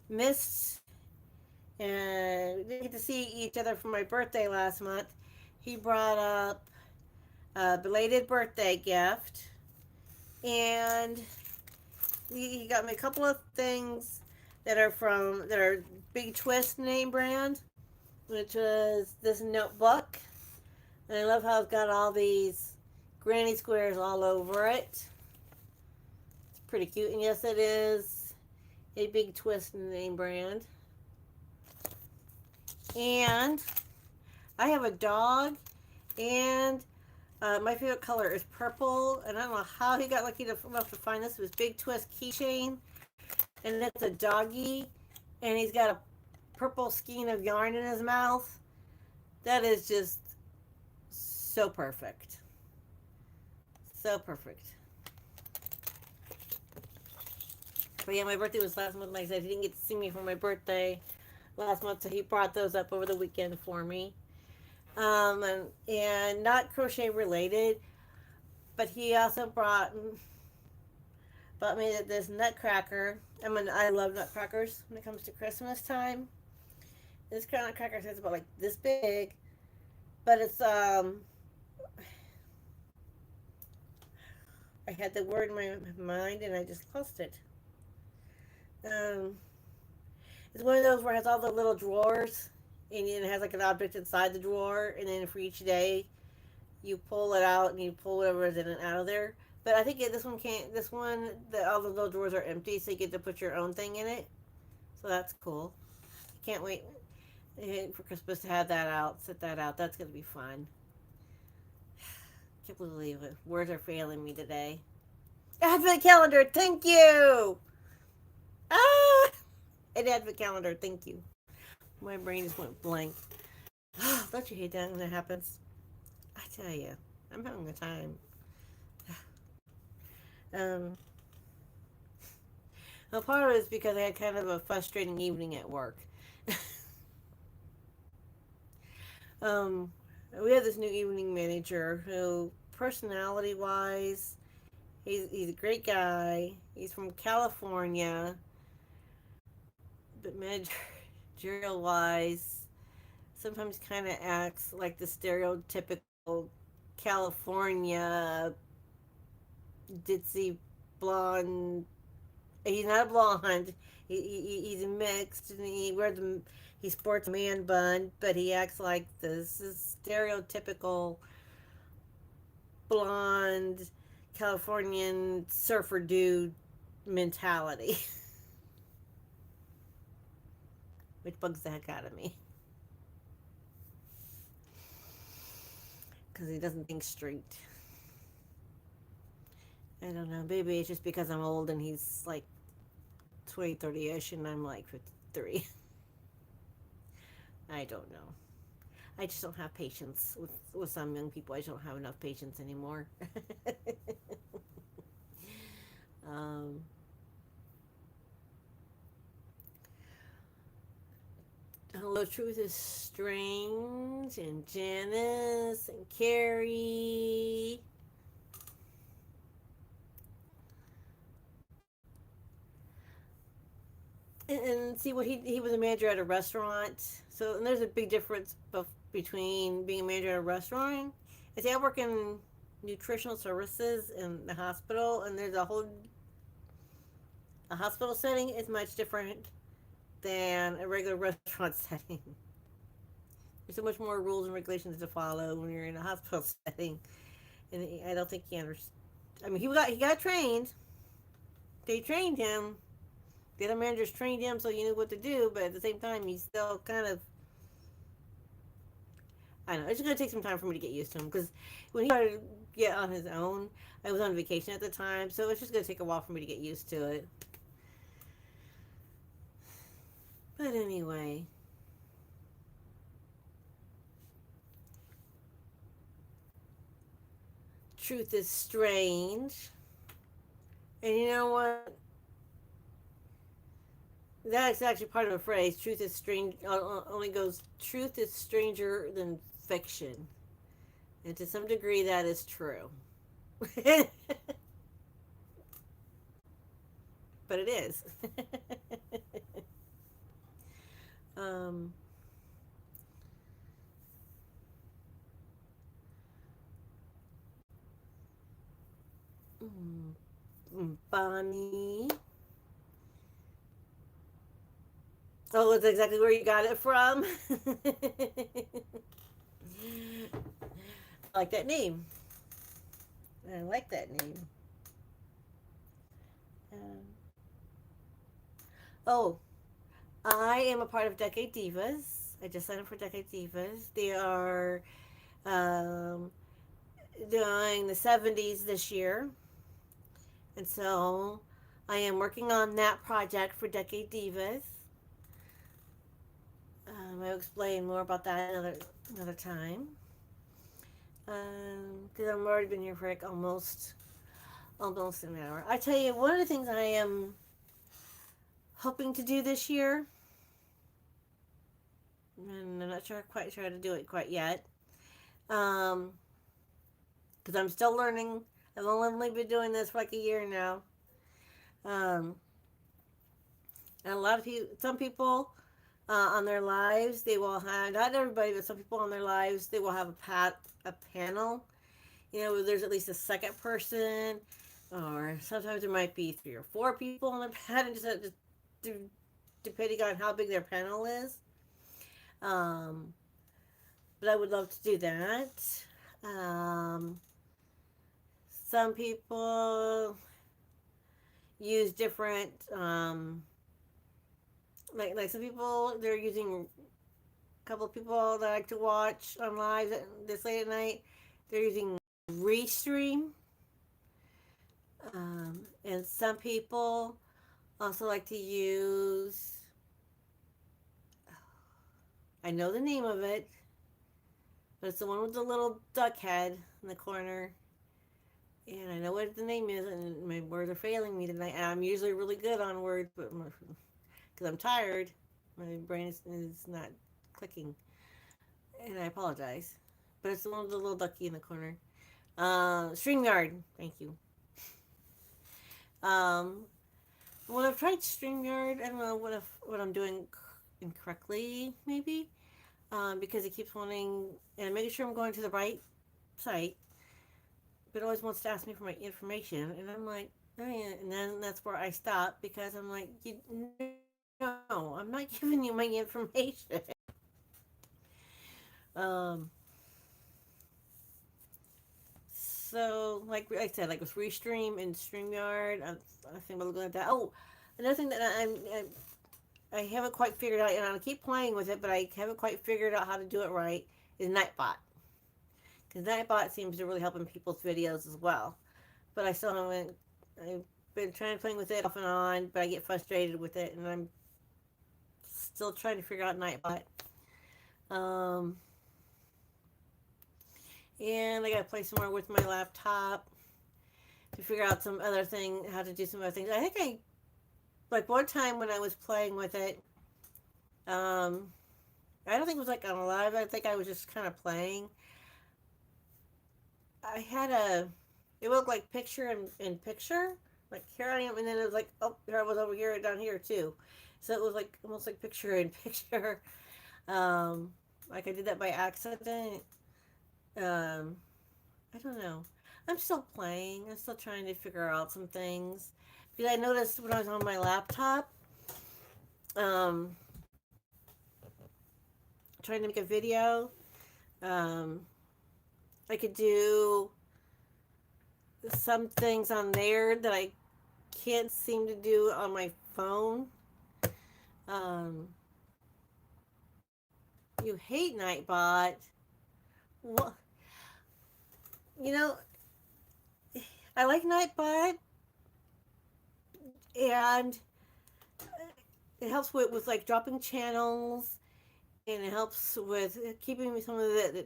[SPEAKER 1] missed and didn't get to see each other for my birthday last month, he brought up a belated birthday gift, and he got me a couple of things that are Big Twist name brand, which was this notebook. And I love how it's got all these granny squares all over it. It's pretty cute. And yes, it is a Big Twist name brand. And I have a dog, and my favorite color is purple. And I don't know how he got lucky enough to find this. It was Big Twist keychain. And it's a doggy. And he's got a purple skein of yarn in his mouth. That is just so perfect. So perfect. But yeah, my birthday was last month. Like I said, he didn't get to see me for my birthday last month, so he brought those up over the weekend for me. And not crochet related, but he also bought me this nutcracker. I love nutcrackers when it comes to Christmas time. This kind of nutcracker is about like this big, but it's I had the word in my mind and I just lost it. It's one of those where it has all the little drawers, and it has like an object inside the drawer, and then for each day, you pull it out and you pull whatever is in and out of there. But I think this one can't. This one, all the little drawers are empty, so you get to put your own thing in it. So that's cool. Can't wait for Christmas to have that out. Set that out. That's gonna be fun. Can't believe it. Words are failing me today. Advent calendar. Thank you. Ah, an advent calendar. Thank you. My brain just went blank. Don't you hate that when that happens? I tell you, I'm having a time. Well, part of it is because I had kind of a frustrating evening at work. We have this new evening manager who, personality-wise, he's a great guy. He's from California, but managerial-wise, sometimes kind of acts like the stereotypical California ditzy blonde. He's not a blonde. He's mixed, and he sports a man bun, but he acts like this is stereotypical blonde Californian surfer dude mentality, which bugs the heck out of me because he doesn't think straight. I don't know. Maybe it's just because I'm old and he's like 20, 30-ish and I'm like 53. I don't know. I just don't have patience with some young people. I just don't have enough patience anymore. um, Hello, Truth is Strange, and Janice, and Carrie. And see what he was a manager at a restaurant. So and there's a big difference between being a manager at a restaurant. I see I work in nutritional services in the hospital, and there's a hospital setting is much different than a regular restaurant setting. There's so much more rules and regulations to follow when you're in a hospital setting, and I don't think he understands. I mean, he got trained. They trained him, the other managers trained him so he knew what to do, but at the same time, he's still kind of, I don't know. It's going to take some time for me to get used to him because when he started to get on his own, I was on vacation at the time, so it's just going to take a while for me to get used to it. But anyway, truth is strange. And you know what? That's actually part of a phrase. Truth is strange. Only goes. Truth is stranger than fiction, and to some degree, that is true. But it is. um, Bonnie. Oh, that's exactly where you got it from. I like that name. I like that name. Um, oh, I am a part of Decade Divas. I just signed up for Decade Divas. They are um, doing the 70s this year. And so I am working on that project for Decade Divas. I'll explain more about that another time. Because I've already been here for like almost an hour. I tell you, one of the things I am hoping to do this year, and I'm not quite sure how to do it quite yet, because I'm still learning. I've only been doing this for like a year now. Um, and a lot of people, some people on their lives, they will have, not everybody, but some people on their lives, they will have a panel. You know, there's at least a second person, or sometimes there might be 3 or 4 people on the panel, just depending on how big their panel is. Um, but I would love to do that. Um, some people use different, like some people, they're using, a couple of people that I like to watch on live this late at night, they're using Restream. And some people also like to use, I know the name of it, but it's the one with the little duck head in the corner. And I know what the name is, and my words are failing me tonight. And I'm usually really good on words, but because I'm tired, my brain is not clicking. And I apologize. But it's the one with the little ducky in the corner. StreamYard. Thank you. Um, Well, I've tried StreamYard. I don't know what I'm doing incorrectly, maybe, because it keeps wanting and making sure I'm going to the right site, but it always wants to ask me for my information, and I'm like, oh, yeah. And then that's where I stop because I'm like, no, I'm not giving you my information. um, so like I said, like with Restream and StreamYard, I think we're looking at that. Oh, another thing that I haven't quite figured out, and I keep playing with it, but I haven't quite figured out how to do it right, is Nightbot. Because Nightbot seems to really help in people's videos as well. But I still haven't, I've been trying to play with it off and on, but I get frustrated with it, and I'm still trying to figure out Nightbot. Um, and I gotta play some more with my laptop to figure out some other thing, how to do some other things. I think like one time when I was playing with it, um, I don't think it was like on live. I think I was just kind of playing. I had it looked like picture in picture. Like here I am, and then it was like, oh, here I was over here and down here too. So it was like almost like picture in picture. Like I did that by accident. Um, I don't know. I'm still playing. I'm still trying to figure out some things because I noticed when I was on my laptop, um, trying to make a video, um, I could do some things on there that I can't seem to do on my phone. Um, you hate Nightbot. Well, you know, I like Nightbot, and it helps with like dropping channels, and it helps with keeping some of the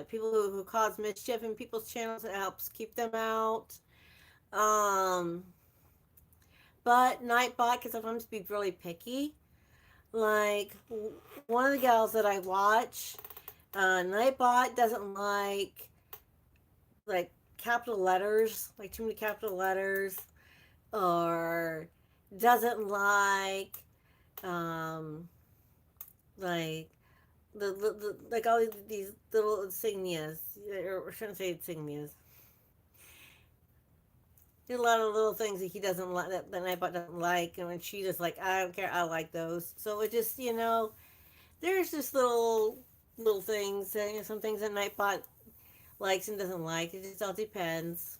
[SPEAKER 1] people who cause mischief in people's channels. It helps keep them out. Um, but Nightbot can sometimes be really picky. Like one of the gals that I watch, Nightbot doesn't like capital letters, like too many capital letters, or doesn't um like like all these little insignias, or we're trying to say insignias. There's a lot of little things that he doesn't like, that Nightbot doesn't like, and when she just like, I don't care, I like those. So it just, there's just little things, some things that Nightbot likes and doesn't like. It just all depends.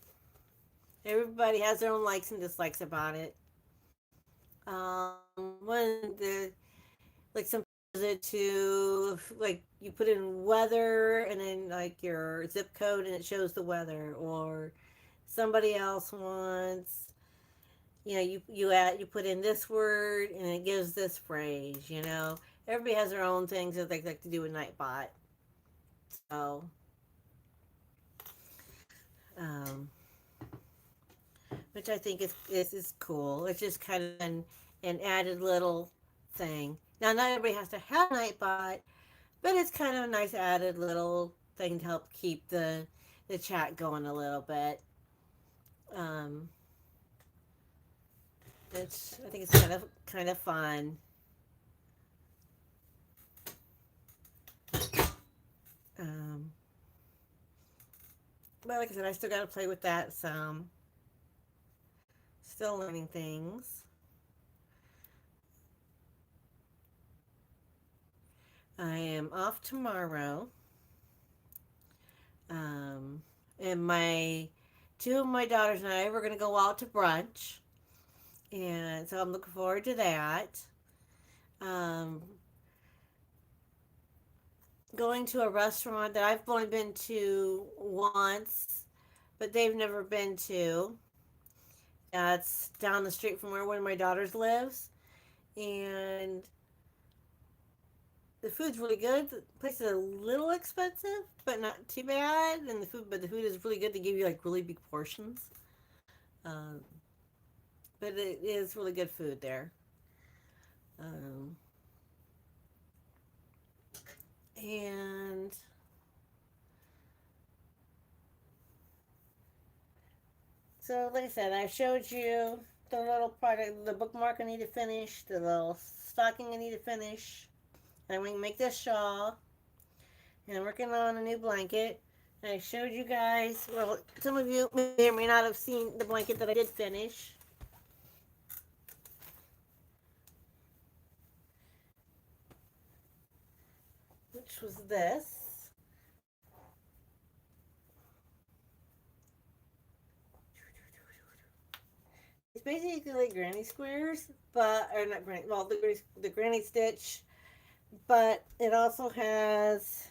[SPEAKER 1] Everybody has their own likes and dislikes about it. When the like some it to like you put in weather and then like your zip code and it shows the weather, or somebody else wants, you put in this word and it gives this phrase. Everybody has their own things that they like to do with Nightbot. So um which I think is cool. It's just kind of an added little thing. Now, not everybody has to have Nightbot, but it's kind of a nice added little thing to help keep the chat going a little bit. Um, I think it's kind of fun. Um, but like I said, I still got to play with that some. Still learning things. I am off tomorrow. And my two of my daughters and I, we're going to go out to brunch. And so I'm looking forward to that. Um, Going to a restaurant that I've only been to once, but they've never been to. It's down the street from where one of my daughters lives. And the food's really good. The place is a little expensive, but not too bad. And the food is really good. They give you like really big portions. Um, but it is really good food there. Um, and so, like I said, I showed you the little part of the bookmark I need to finish, the little stocking I need to finish. I'm going to make this shawl. And I'm working on a new blanket. And I showed you guys, well, some of you may or may not have seen the blanket that I did finish. Which was this. It's basically like granny squares, but or not granny. Well, the granny stitch, but it also has.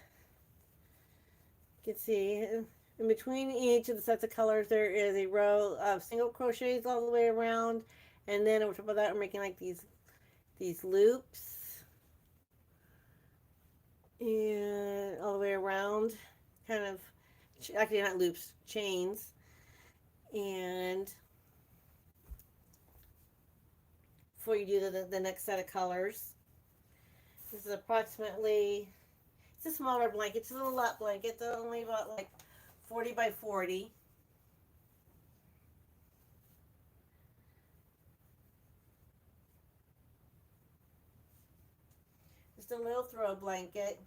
[SPEAKER 1] You can see in between each of the sets of colors there is a row of single crochets all the way around, and then over top of that I'm making like these loops, and all the way around, kind of actually not loops, chains, and before you do the next set of colors. This is approximately, it's a smaller blanket. It's a little lap blanket. It's only about like 40 by 40. Just a little throw blanket.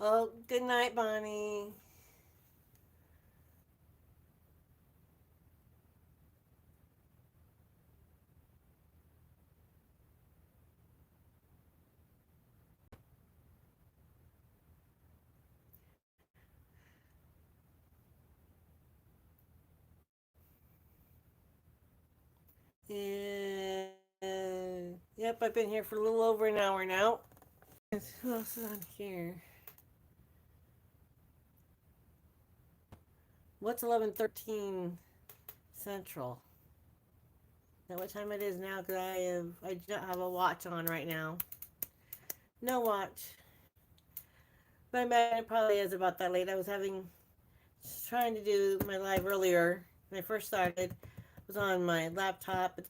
[SPEAKER 1] Oh, good night, Bonnie. And yep, I've been here for a little over an hour now. Who else is on here? What's 11:13 Central? Is that what time it is now? Because I do not have a watch on right now. No watch. But I imagine it probably is about that late. I was trying to do my live earlier when I first started. It was on my laptop. But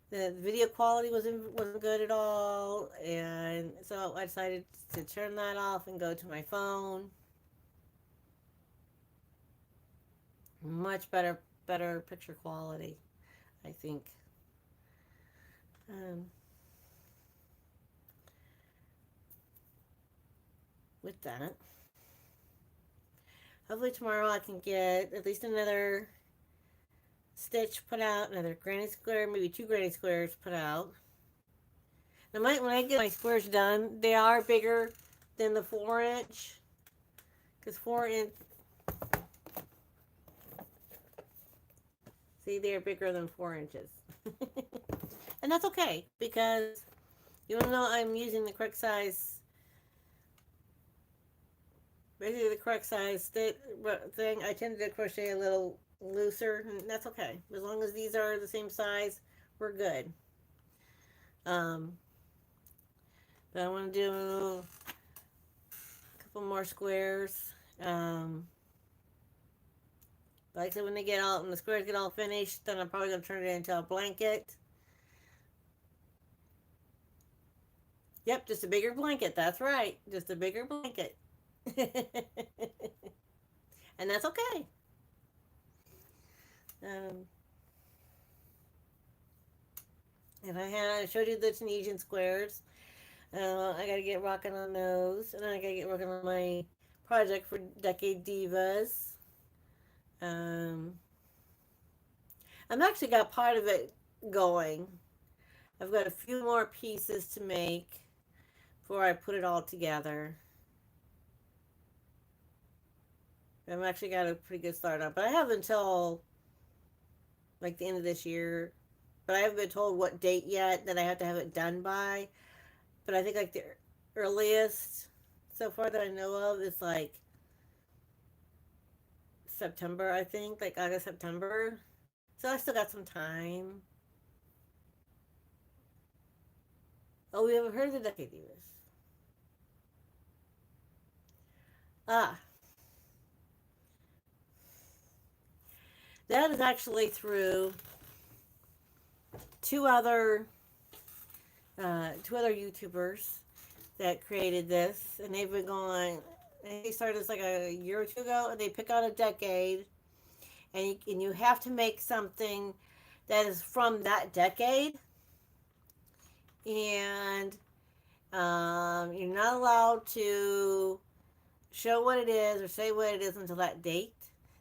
[SPEAKER 1] the video quality wasn't good at all, and so I decided to turn that off and go to my phone. Much better picture quality, I think. Um, with that, hopefully tomorrow I can get at least another stitch put out, another granny square, maybe two granny squares put out. Now, when I get my squares done, they are bigger than the 4-inch, because 4-inch, see, they're bigger than 4 inches. And that's okay, because even though I'm using the correct size, basically the correct size thing, I tend to crochet a little looser, and that's okay. As long as these are the same size, we're good. Um, but I want to do a couple more squares. Like I said, when the squares get all finished, then I'm probably going to turn it into a blanket. Yep, just a bigger blanket. That's right. Just a bigger blanket. And that's okay. Um, and I showed you the Tunisian squares. I got to get rocking on those. And then I got to get working on my project for Decade Divas. Um, I've actually got part of it going. I've got a few more pieces to make before I put it all together. I've actually got a pretty good start on, but I have until like the end of this year. But I haven't been told what date yet that I have to have it done by. But I think like the earliest so far that I know of is like September, I think, like August, September. So I still got some time. Oh, we haven't heard of the Decade Divas. Ah, that is actually through two other two other YouTubers that created this, and they've been going. They started this like a year or two ago, and they pick out a decade, and you have to make something that is from that decade, and you're not allowed to show what it is or say what it is until till the date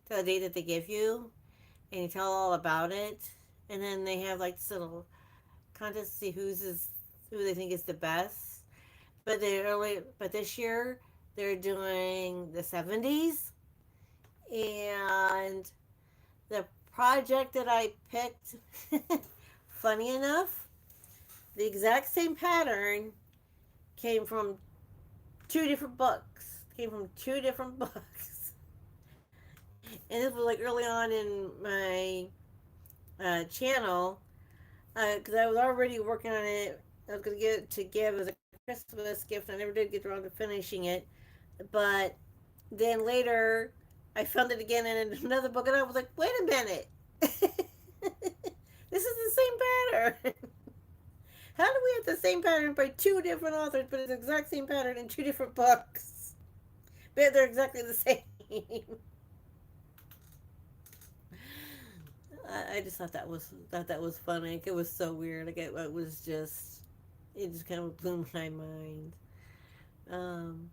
[SPEAKER 1] that they give you, and you tell all about it, and then they have like this little contest to see who they think is the best. But this year they're doing the 70s, and the project that I picked, funny enough, the exact same pattern came from two different books. Came from two different books, and this was like early on in my channel, because I was already working on it. I was going to get it to give as a Christmas gift. I never did get around to finishing it, but then later I found it again in another book, and I was like, wait a minute. This is the same pattern. How do we have the same pattern by two different authors, but it's the exact same pattern in two different books? But they're exactly the same. I just thought that was funny. It was so weird. Like it just kind of blew my mind. Um,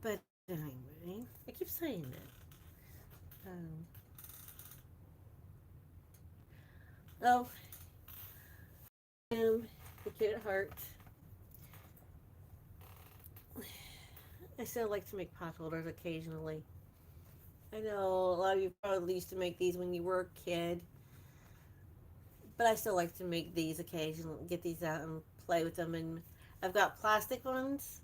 [SPEAKER 1] but anyway, I keep saying that. Oh, the kid at heart. I still like to make pot holders occasionally. I know a lot of you probably used to make these when you were a kid, but I still like to make these occasionally, get these out and play with them. And I've got plastic ones,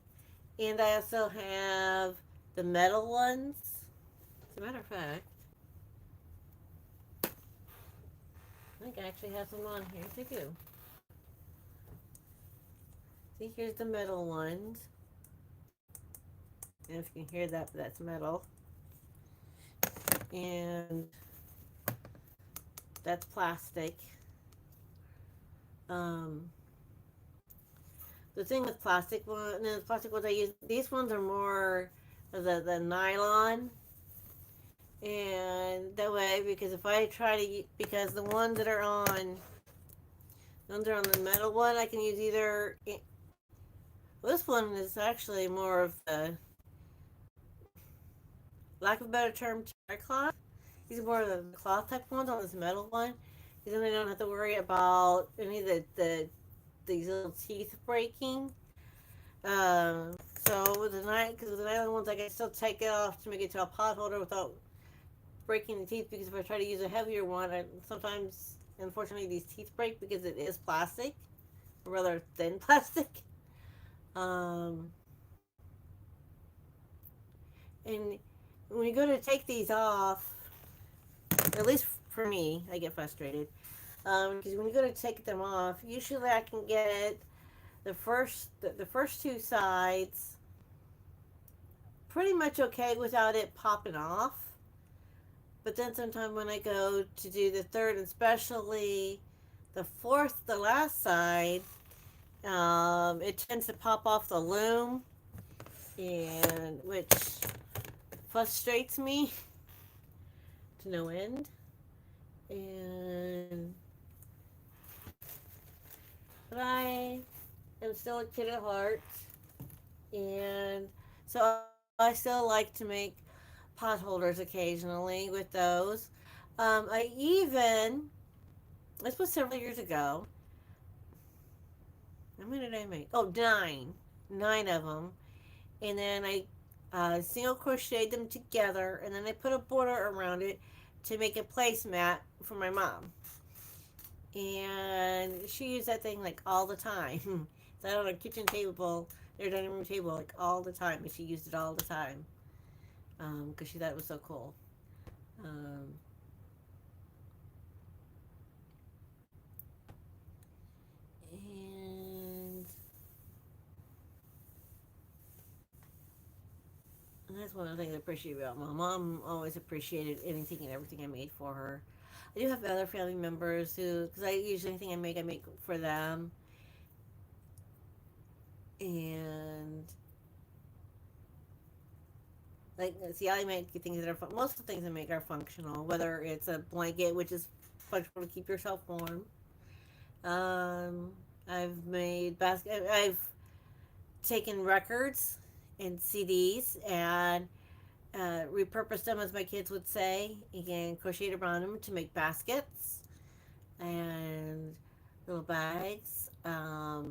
[SPEAKER 1] and I also have the metal ones. As a matter of fact, I think I actually have some on here. I do. See, here's the metal ones. And if you can hear that, that's metal. And that's plastic. Um, the thing with plastic ones I use, these ones are more the nylon. And that way, because if I try to, because the ones that are on the metal one, I can use either, well, this one is actually more of the, lack of a better term, terry cloth. These are more of the cloth type ones on this metal one. Because then I don't have to worry about any of these little teeth breaking. So with because the nylon ones, I can still take it off to make it to a pot holder without breaking the teeth. Because if I try to use a heavier one, sometimes, unfortunately, these teeth break because it is plastic, or rather thin plastic. Um, and when you go to take these off, at least for me, I get frustrated. Because when you go to take them off, usually I can get the first two sides pretty much okay without it popping off. But then sometimes when I go to do the third, especially the last side, it tends to pop off the loom, and which frustrates me to no end. And but I am still a kid at heart, and so I still like to make pot holders occasionally with those. I even this was several years ago. How many did I make? Oh, nine of them, and then I single crocheted them together, and then I put a border around it to make a placemat for my mom. And she used that thing like all the time. Sat on her kitchen table, their dining room table, like all the time, and she used it all the time because she thought it was so cool. Um, and And that's one of the things I appreciate about mom. Mom always appreciated anything and everything I made for her. I do have other family members who, because I usually anything I make for them. And like, see, I make things that are most of the things I make are functional. Whether it's a blanket, which is functional to keep yourself warm. Um, I've made basket. I've taken records and CDs and repurpose them, as my kids would say, and crochet around them to make baskets and little bags. I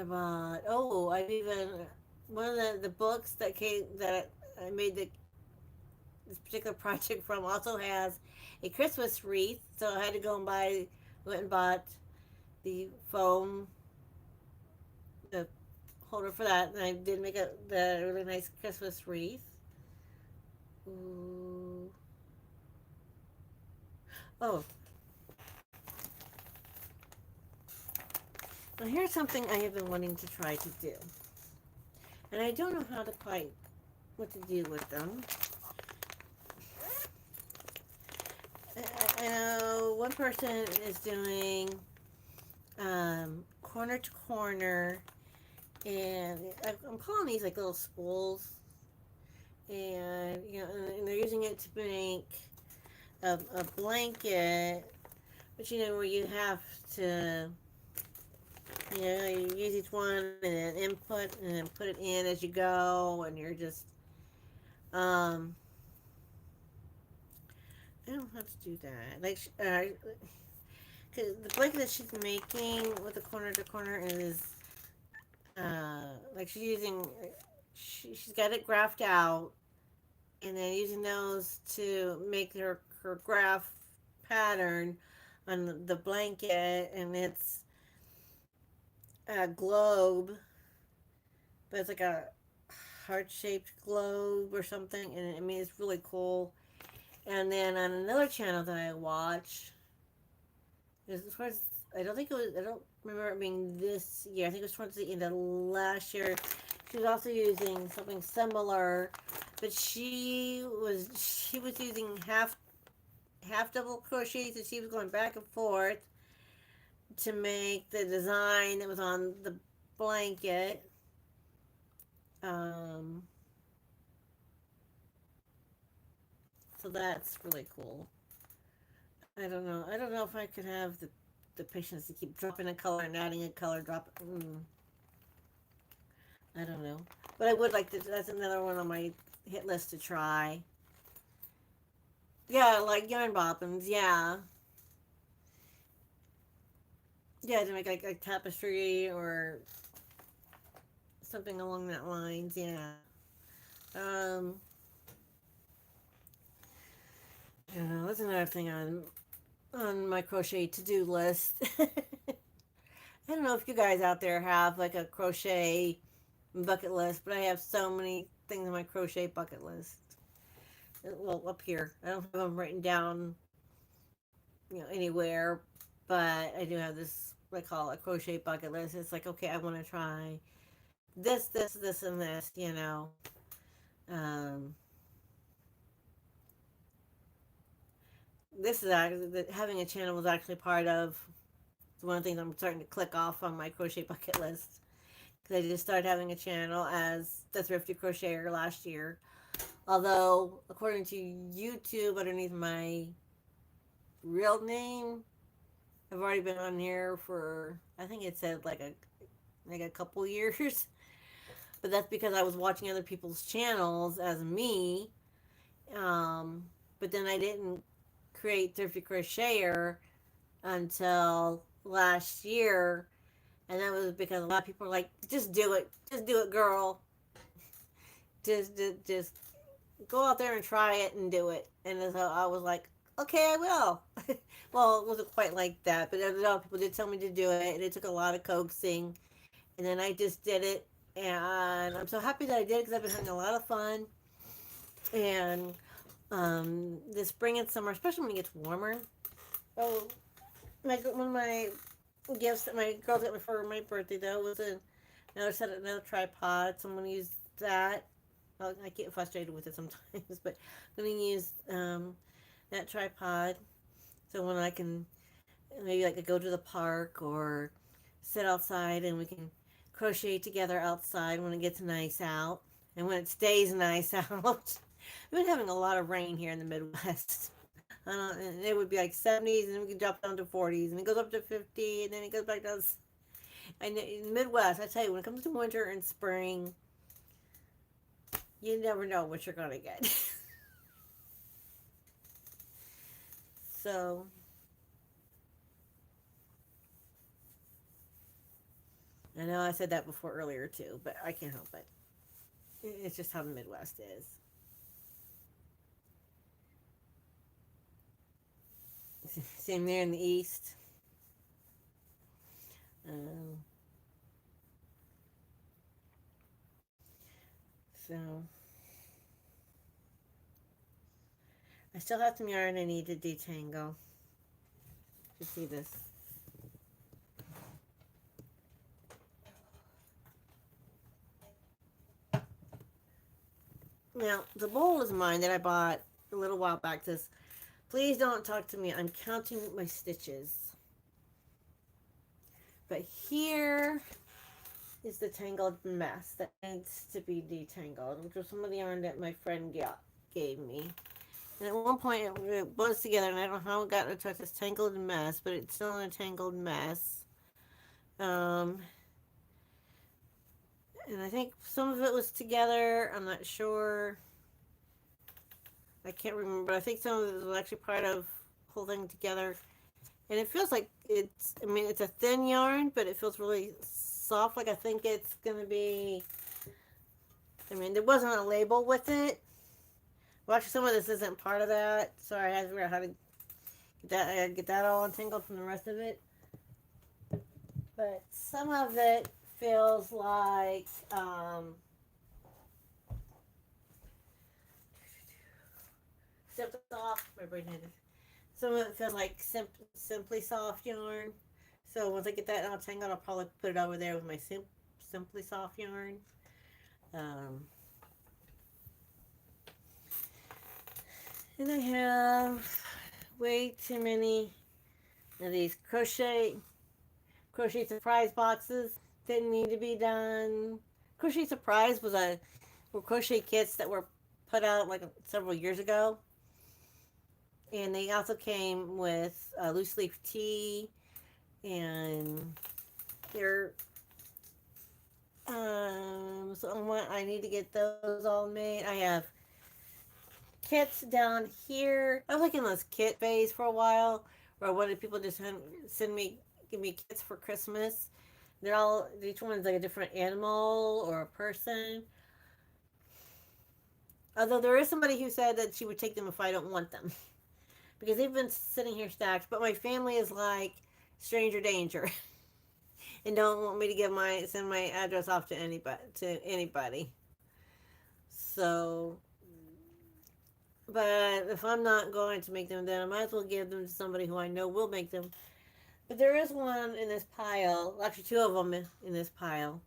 [SPEAKER 1] bought. Oh, I've even one of the books that I made this particular project from also has a Christmas wreath. So I had to go and went and bought the foam, the holder for that, and I did make the really nice Christmas wreath. Ooh. Oh, now here's something I have been wanting to try to do, and I don't know how to quite what to do with them. I know one person is doing corner to corner, and I'm calling these like little spools, and and they're using it to make a blanket, but where you have to you use each one and then input and then put it in as you go, and you're just I don't know how to do that. Like, cause the blanket that she's making with the corner to corner is like she's using. She's got it graphed out, and then using those to make her graph pattern on the blanket, and it's a globe, but it's like a heart-shaped globe or something, and I mean it's really cool. And then on another channel that I watch, as far as I don't think it was, I don't remember it being this year. I think it was towards the end of last year. She was also using something similar, but she was using half double crochets, and she was going back and forth to make the design that was on the blanket. Um, so that's really cool. I don't know. I don't know if I could have the patience to keep dropping a color and adding a color. I don't know. But I would like to. That's another one on my hit list to try. Yeah, like yarn bobbins. Yeah, yeah, to make like tapestry or something along that lines. Yeah. Um. That's another thing on my crochet to do list. I don't know if you guys out there have like a crochet bucket list, but I have so many things on my crochet bucket list. Well, up here, I don't have them written down, anywhere, but I do have this what I call a crochet bucket list. It's like, okay, I want to try this, and this. Um, this is actually having a channel was actually part of one of the things I'm starting to click off on my crochet bucket list, because I just started having a channel as the Thrifty Crocheter last year. Although, according to YouTube, underneath my real name, I've already been on here for, I think it said like a couple years. But that's because I was watching other people's channels as me. Um, but then I didn't create Thrifty Crocheter until last year, and that was because a lot of people are like, just do it, girl, just go out there and try it and do it. And so I was like, okay, I will. Well, it wasn't quite like that, but a lot of people did tell me to do it, and it took a lot of coaxing, and then I just did it, and I'm so happy that I did because I've been having a lot of fun. And this spring and summer, especially when it gets warmer. Oh, one of my gifts that my girls got me for my birthday though was another tripod. So I'm gonna use that. Well, I get frustrated with it sometimes, but I'm gonna use that tripod. So when I can maybe like go to the park or sit outside and we can crochet together outside when it gets nice out and when it stays nice out. We've been having a lot of rain here in the Midwest. And it would be like 70s, and then we could drop down to 40s, and it goes up to 50, and then it goes back down. And in the Midwest, I tell you, when it comes to winter and spring, you never know what you're going to get. So, I know I said that before earlier too, but I can't help it. It's just how the Midwest is. Same there in the East. Um, so, I still have some yarn I need to detangle. To see this. Now, the bowl is mine that I bought a little while back. Says, please don't talk to me. I'm counting my stitches. But here is the tangled mess that needs to be detangled, which was some of the yarn that my friend gave me. And at one point it was together, and I don't know how it got into this tangled mess, but it's still in a tangled mess. And I think some of it was together. I'm not sure. I can't remember, but I think some of it was actually part of the whole thing together. And it feels like it's a thin yarn, but it feels really soft. Like I think it's going to be, there wasn't a label with it, Well, actually, some of this isn't part of that. Sorry, I had to figure out how to get that all untangled from the rest of it. But some of it feels like simply soft. My brain had it. Some of it feels like simply soft yarn. So once I get that all tangled, I'll probably put it over there with my simply soft yarn. Um, and I have way too many of these crochet surprise boxes. Didn't need to be done. Crochet surprise were crochet kits that were put out like several years ago, and they also came with loose leaf tee, and they're so I need to get those all made. I have kits down here. I was like in this kit phase for a while, where I wanted people to give me kits for Christmas. Each one's like a different animal or a person. Although there is somebody who said that she would take them if I don't want them, because they've been sitting here stacked. But my family is like stranger danger, and don't want me to send my address off to anybody. So, but if I'm not going to make them, then I might as well give them to somebody who I know will make them. But there is one in this pile, actually two of them in this pile,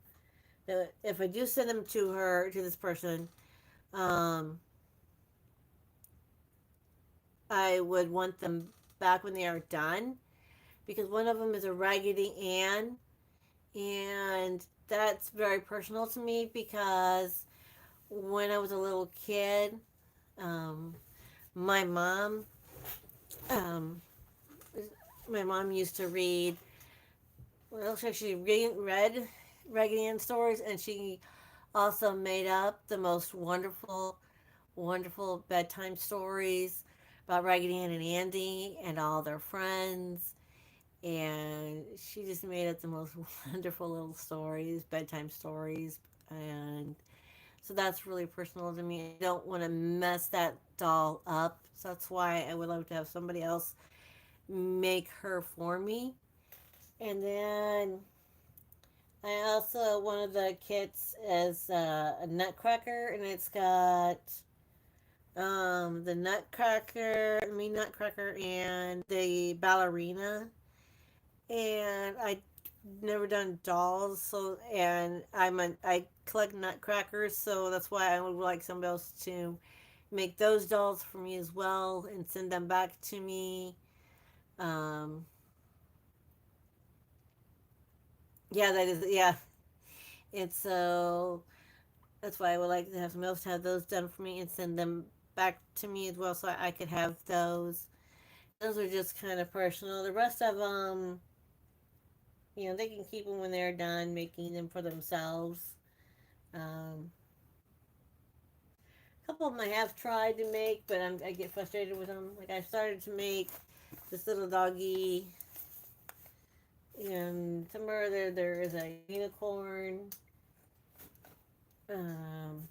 [SPEAKER 1] that if I do send them to this person, um, I would want them back when they are done, because one of them is a Raggedy Ann, and that's very personal to me because when I was a little kid, um, my mom, um, my mom used to read. Well, she actually read Raggedy Ann stories, and she also made up the most wonderful bedtime stories about Raggedy Ann and Andy and all their friends. And she just made up the most wonderful little stories, bedtime stories. And so that's really personal to me. I don't want to mess that doll up. So that's why I would love to have somebody else make her for me. And then I also, one of the kits is a nutcracker, and it's got the nutcracker, and the ballerina. And I never done dolls, so and I collect nutcrackers, so that's why I would like somebody else to make those dolls for me as well and send them back to me. Um, yeah, that is yeah. And so that's why I would like to have somebody else have those done for me and send them back to me as well, so I could have those. Those are just kind of personal. The rest of them, they can keep them when they're done making them for themselves. Um, a couple of them I have tried to make, but I get frustrated with them. Like I started to make this little doggy, and somewhere there is a unicorn. Um,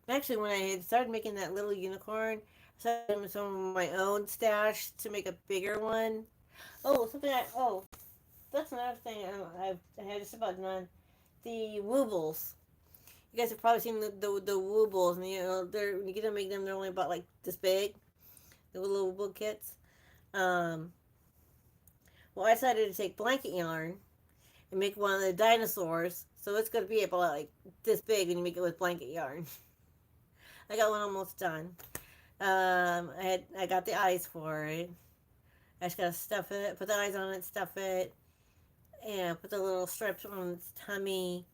[SPEAKER 1] Actually, when I had started making that little unicorn, I started doing some of my own stash to make a bigger one. That's another thing I had just about done. The woobles. You guys have probably seen the woobles, and they're when you get to make them, they're only about like this big. The little wooble kits. Um, well, I decided to take blanket yarn and make one of the dinosaurs. So it's going to be about like this big when you make it with blanket yarn. I got one almost done. I got the eyes for it. I just gotta stuff it, put the eyes on it, stuff it, and put the little stripes on its tummy,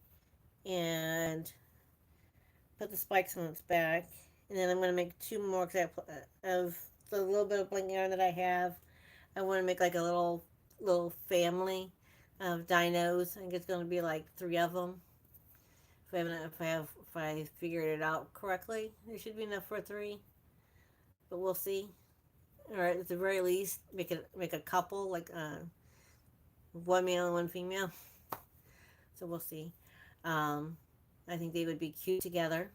[SPEAKER 1] and put the spikes on its back. And then I'm gonna make two more of the little bit of blanket yarn that I have. I want to make like a little family of dinos. I think it's gonna be like three of them. If I figured it out correctly, there should be enough for three, but we'll see. Or at the very least, make a couple like one male and one female. So we'll see. Um, I think they would be cute together.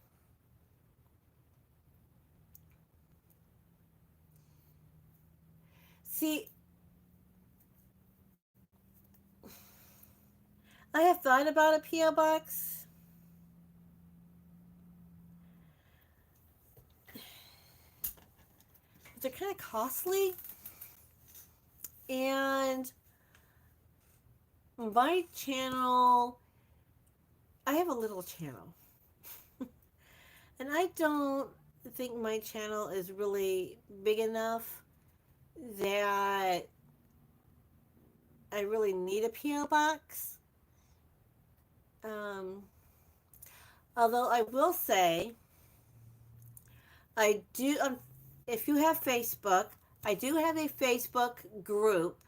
[SPEAKER 1] See, I have thought about a P.O. box. They're kind of costly, and my channel, I have a little channel, and I don't think my channel is really big enough that I really need a P.O. box. Um, Although I will say, I do, if you have Facebook, I do have a Facebook group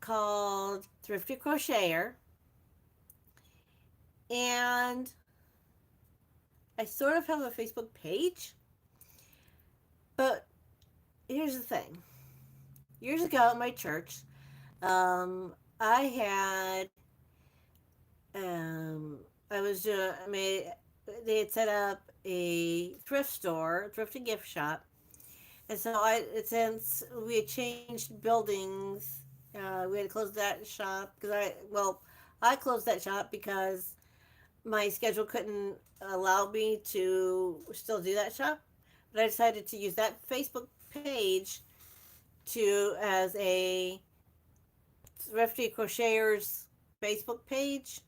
[SPEAKER 1] called Thrifty Crocheter, and I sort of have a Facebook page, but here's the thing. Years ago at my church, I had, um, I was doing, I made, they had set up a thrift store, thrift and gift shop, and so since we had changed buildings, we had to close that shop because I closed that shop because my schedule couldn't allow me to still do that shop. But I decided to use that Facebook page to as a Thrifty Crocheters Facebook page.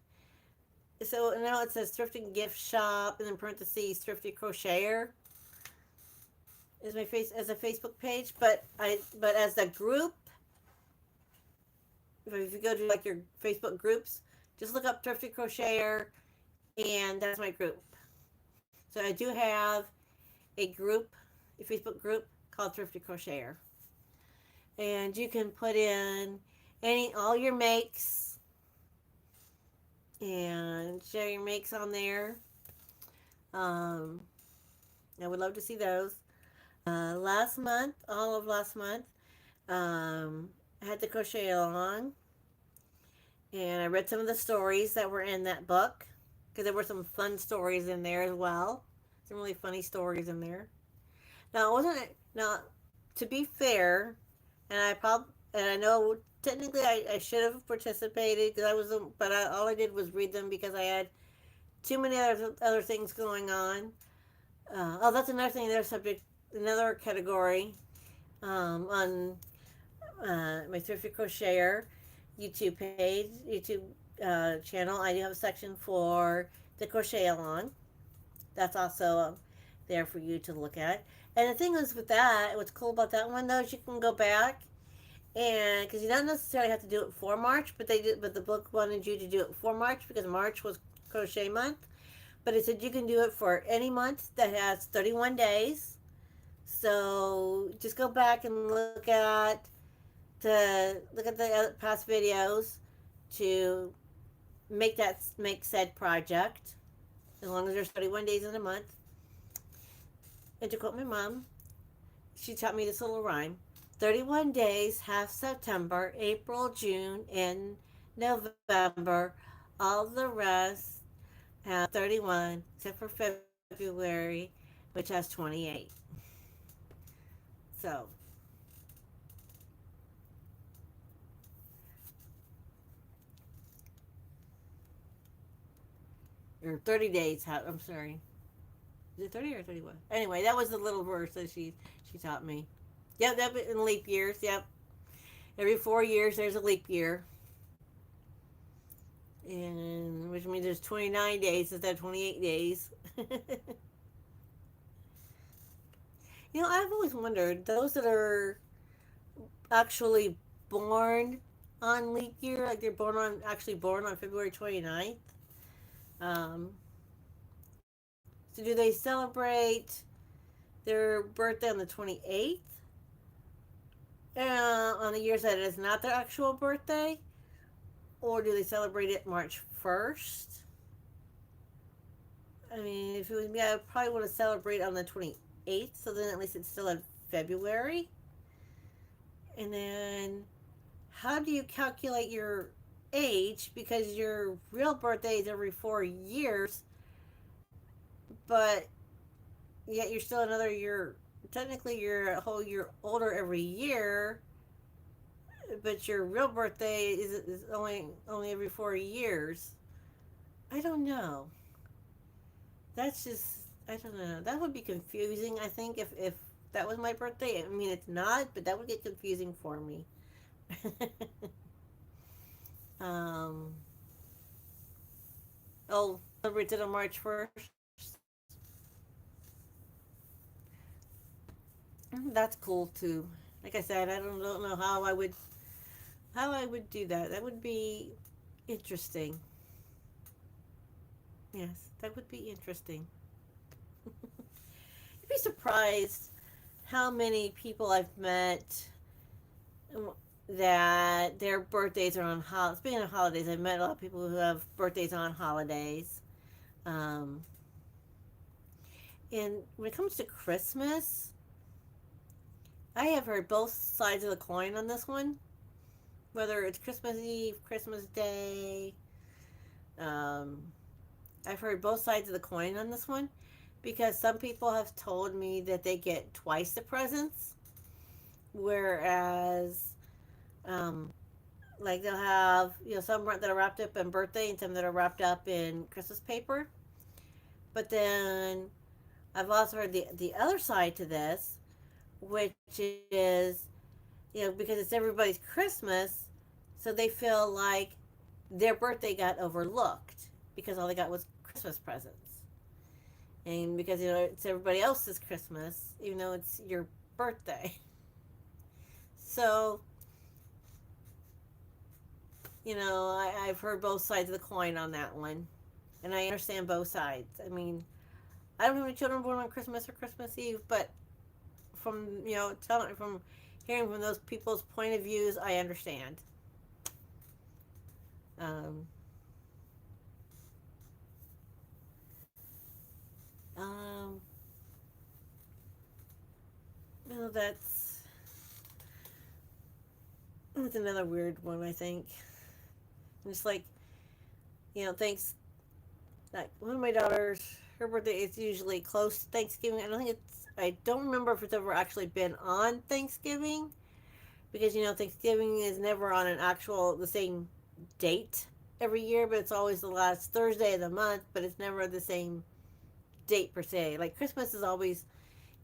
[SPEAKER 1] So now it says Thrifting Gift Shop and then parentheses Thrifty Crocheter is my face as a Facebook page. But as a group, if you go to like your Facebook groups, just look up Thrifty Crocheter, and that's my group. So I do have a group, a Facebook group called Thrifty Crocheter, and you can put in all your makes and share your makes on there. Um, I would love to see those. Last month, all of last month, I had to crochet along, and I read some of the stories that were in that book because there were some fun stories in there as well. Some really funny stories in there. Now, it wasn't now. To be fair, and I know technically I should have participated because I was, all I did was read them because I had too many other things going on. Oh, that's another thing. Another subject, another category on my Thrifty Crocheter YouTube page, YouTube channel. I do have a section for the crochet along. That's also there for you to look at. And the thing is with that, what's cool about that one though is you can go back and because you don't necessarily have to do it for March, but the book wanted you to do it for March because March was crochet month. But it said you can do it for any month that has 31 days. So just go back and look at the past videos to make said project as long as there's 31 days in a month. And to quote my mom, she taught me this little rhyme: 31 days, half September, April, June, and November. All the rest have 31 except for February, which has 28. So or 30 days. I'm sorry. Is it 30 or 31? Anyway, that was the little verse that she taught me. Yep, that in leap years. Yep, every 4 years there's a leap year, and which means there's 29 days instead of 28 days. I've always wondered those that are actually born on leap year, like they're born on February 29th. Um, so do they celebrate their birthday on the 28th? On the years that it is not their actual birthday? Or do they celebrate it March 1st? I mean, if it was me, I probably want to celebrate on the 28th, so then at least it's still in February. And then, how do you calculate your age? Because your real birthday is every 4 years, but yet you're still another year. Technically, you're a whole year older every year. but your real birthday is only every 4 years. I don't know. That's just, I don't know. That would be confusing. I think if that was my birthday. I mean, it's not, but that would get confusing for me. um. Oh, celebrated on March 1st. That's cool too. Like I said, I don't know how I would do that. That would be interesting. Yes, that would be interesting. You'd be surprised how many people I've met that their birthdays are on holidays. Speaking of holidays, I've met a lot of people who have birthdays on holidays. Um, and when it comes to Christmas, I have heard both sides of the coin on this one. Whether it's Christmas Eve, Christmas Day, um, I've heard both sides of the coin on this one because some people have told me that they get twice the presents, whereas um, like they'll have some that are wrapped up in birthday and some that are wrapped up in Christmas paper. But then I've also heard the other side to this, which is because it's everybody's Christmas, so they feel like their birthday got overlooked because all they got was Christmas presents, and because it's everybody else's Christmas, even though it's your birthday. So I've heard both sides of the coin on that one, and I understand both sides. I mean, I don't have any children born on Christmas or Christmas Eve, but from from hearing from those people's point of views, I understand. Um, um, well, that's another weird one. I think it's like thanks. Like one of my daughters, her birthday is usually close to Thanksgiving. I don't remember if it's ever actually been on Thanksgiving because Thanksgiving is never on the same date every year, but it's always the last Thursday of the month, but it's never the same date per se. Like Christmas is always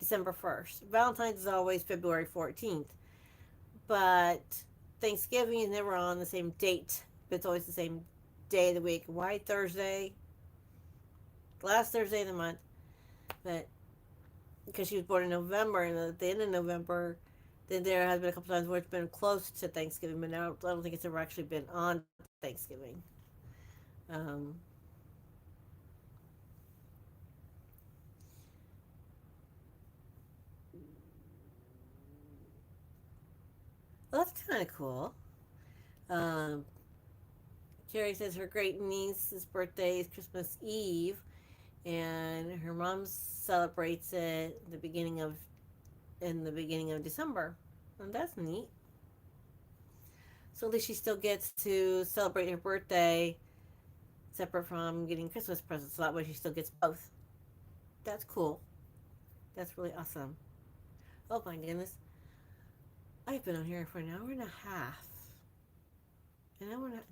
[SPEAKER 1] December 1st. Valentine's is always February 14th. But Thanksgiving is never on the same date, but it's always the same day of the week. Why Thursday? Last Thursday of the month. But because she was born in November, and at the end of November, then there has been a couple times where it's been close to Thanksgiving, but now I don't think it's ever actually been on Thanksgiving. Um, well, that's kind of cool. Um, Carrie says her great niece's birthday is Christmas Eve, and her mom celebrates it in the beginning of December, and that's neat. So at least she still gets to celebrate her birthday separate from getting Christmas presents. So that way she still gets both. That's cool. That's really awesome. Oh my goodness, I've been on here for an hour and a half.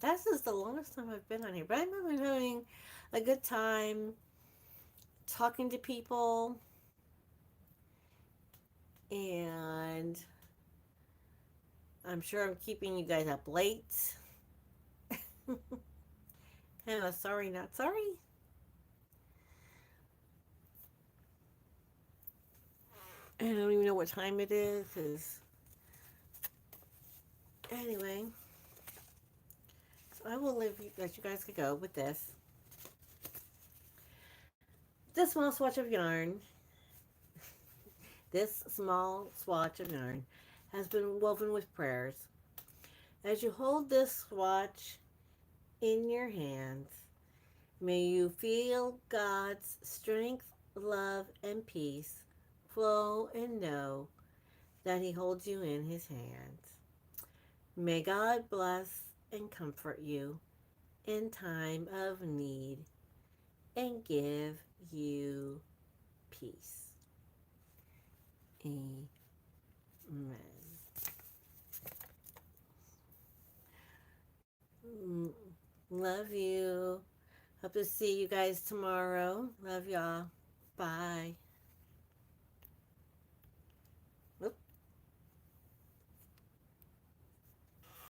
[SPEAKER 1] That's just the longest time I've been on here. But I'm having a good time talking to people, and I'm sure I'm keeping you guys up late. Kind of sorry, not sorry. I don't even know what time it is. Cause anyway, so I will let you guys go with this. This small swatch of yarn, this small swatch of yarn has been woven with prayers. As you hold this swatch in your hands, may you feel God's strength, love, and peace flow and know that He holds you in His hands. May God bless and comfort you in time of need and give you peace. Amen. Love you. Hope to see you guys tomorrow. Love y'all. Bye.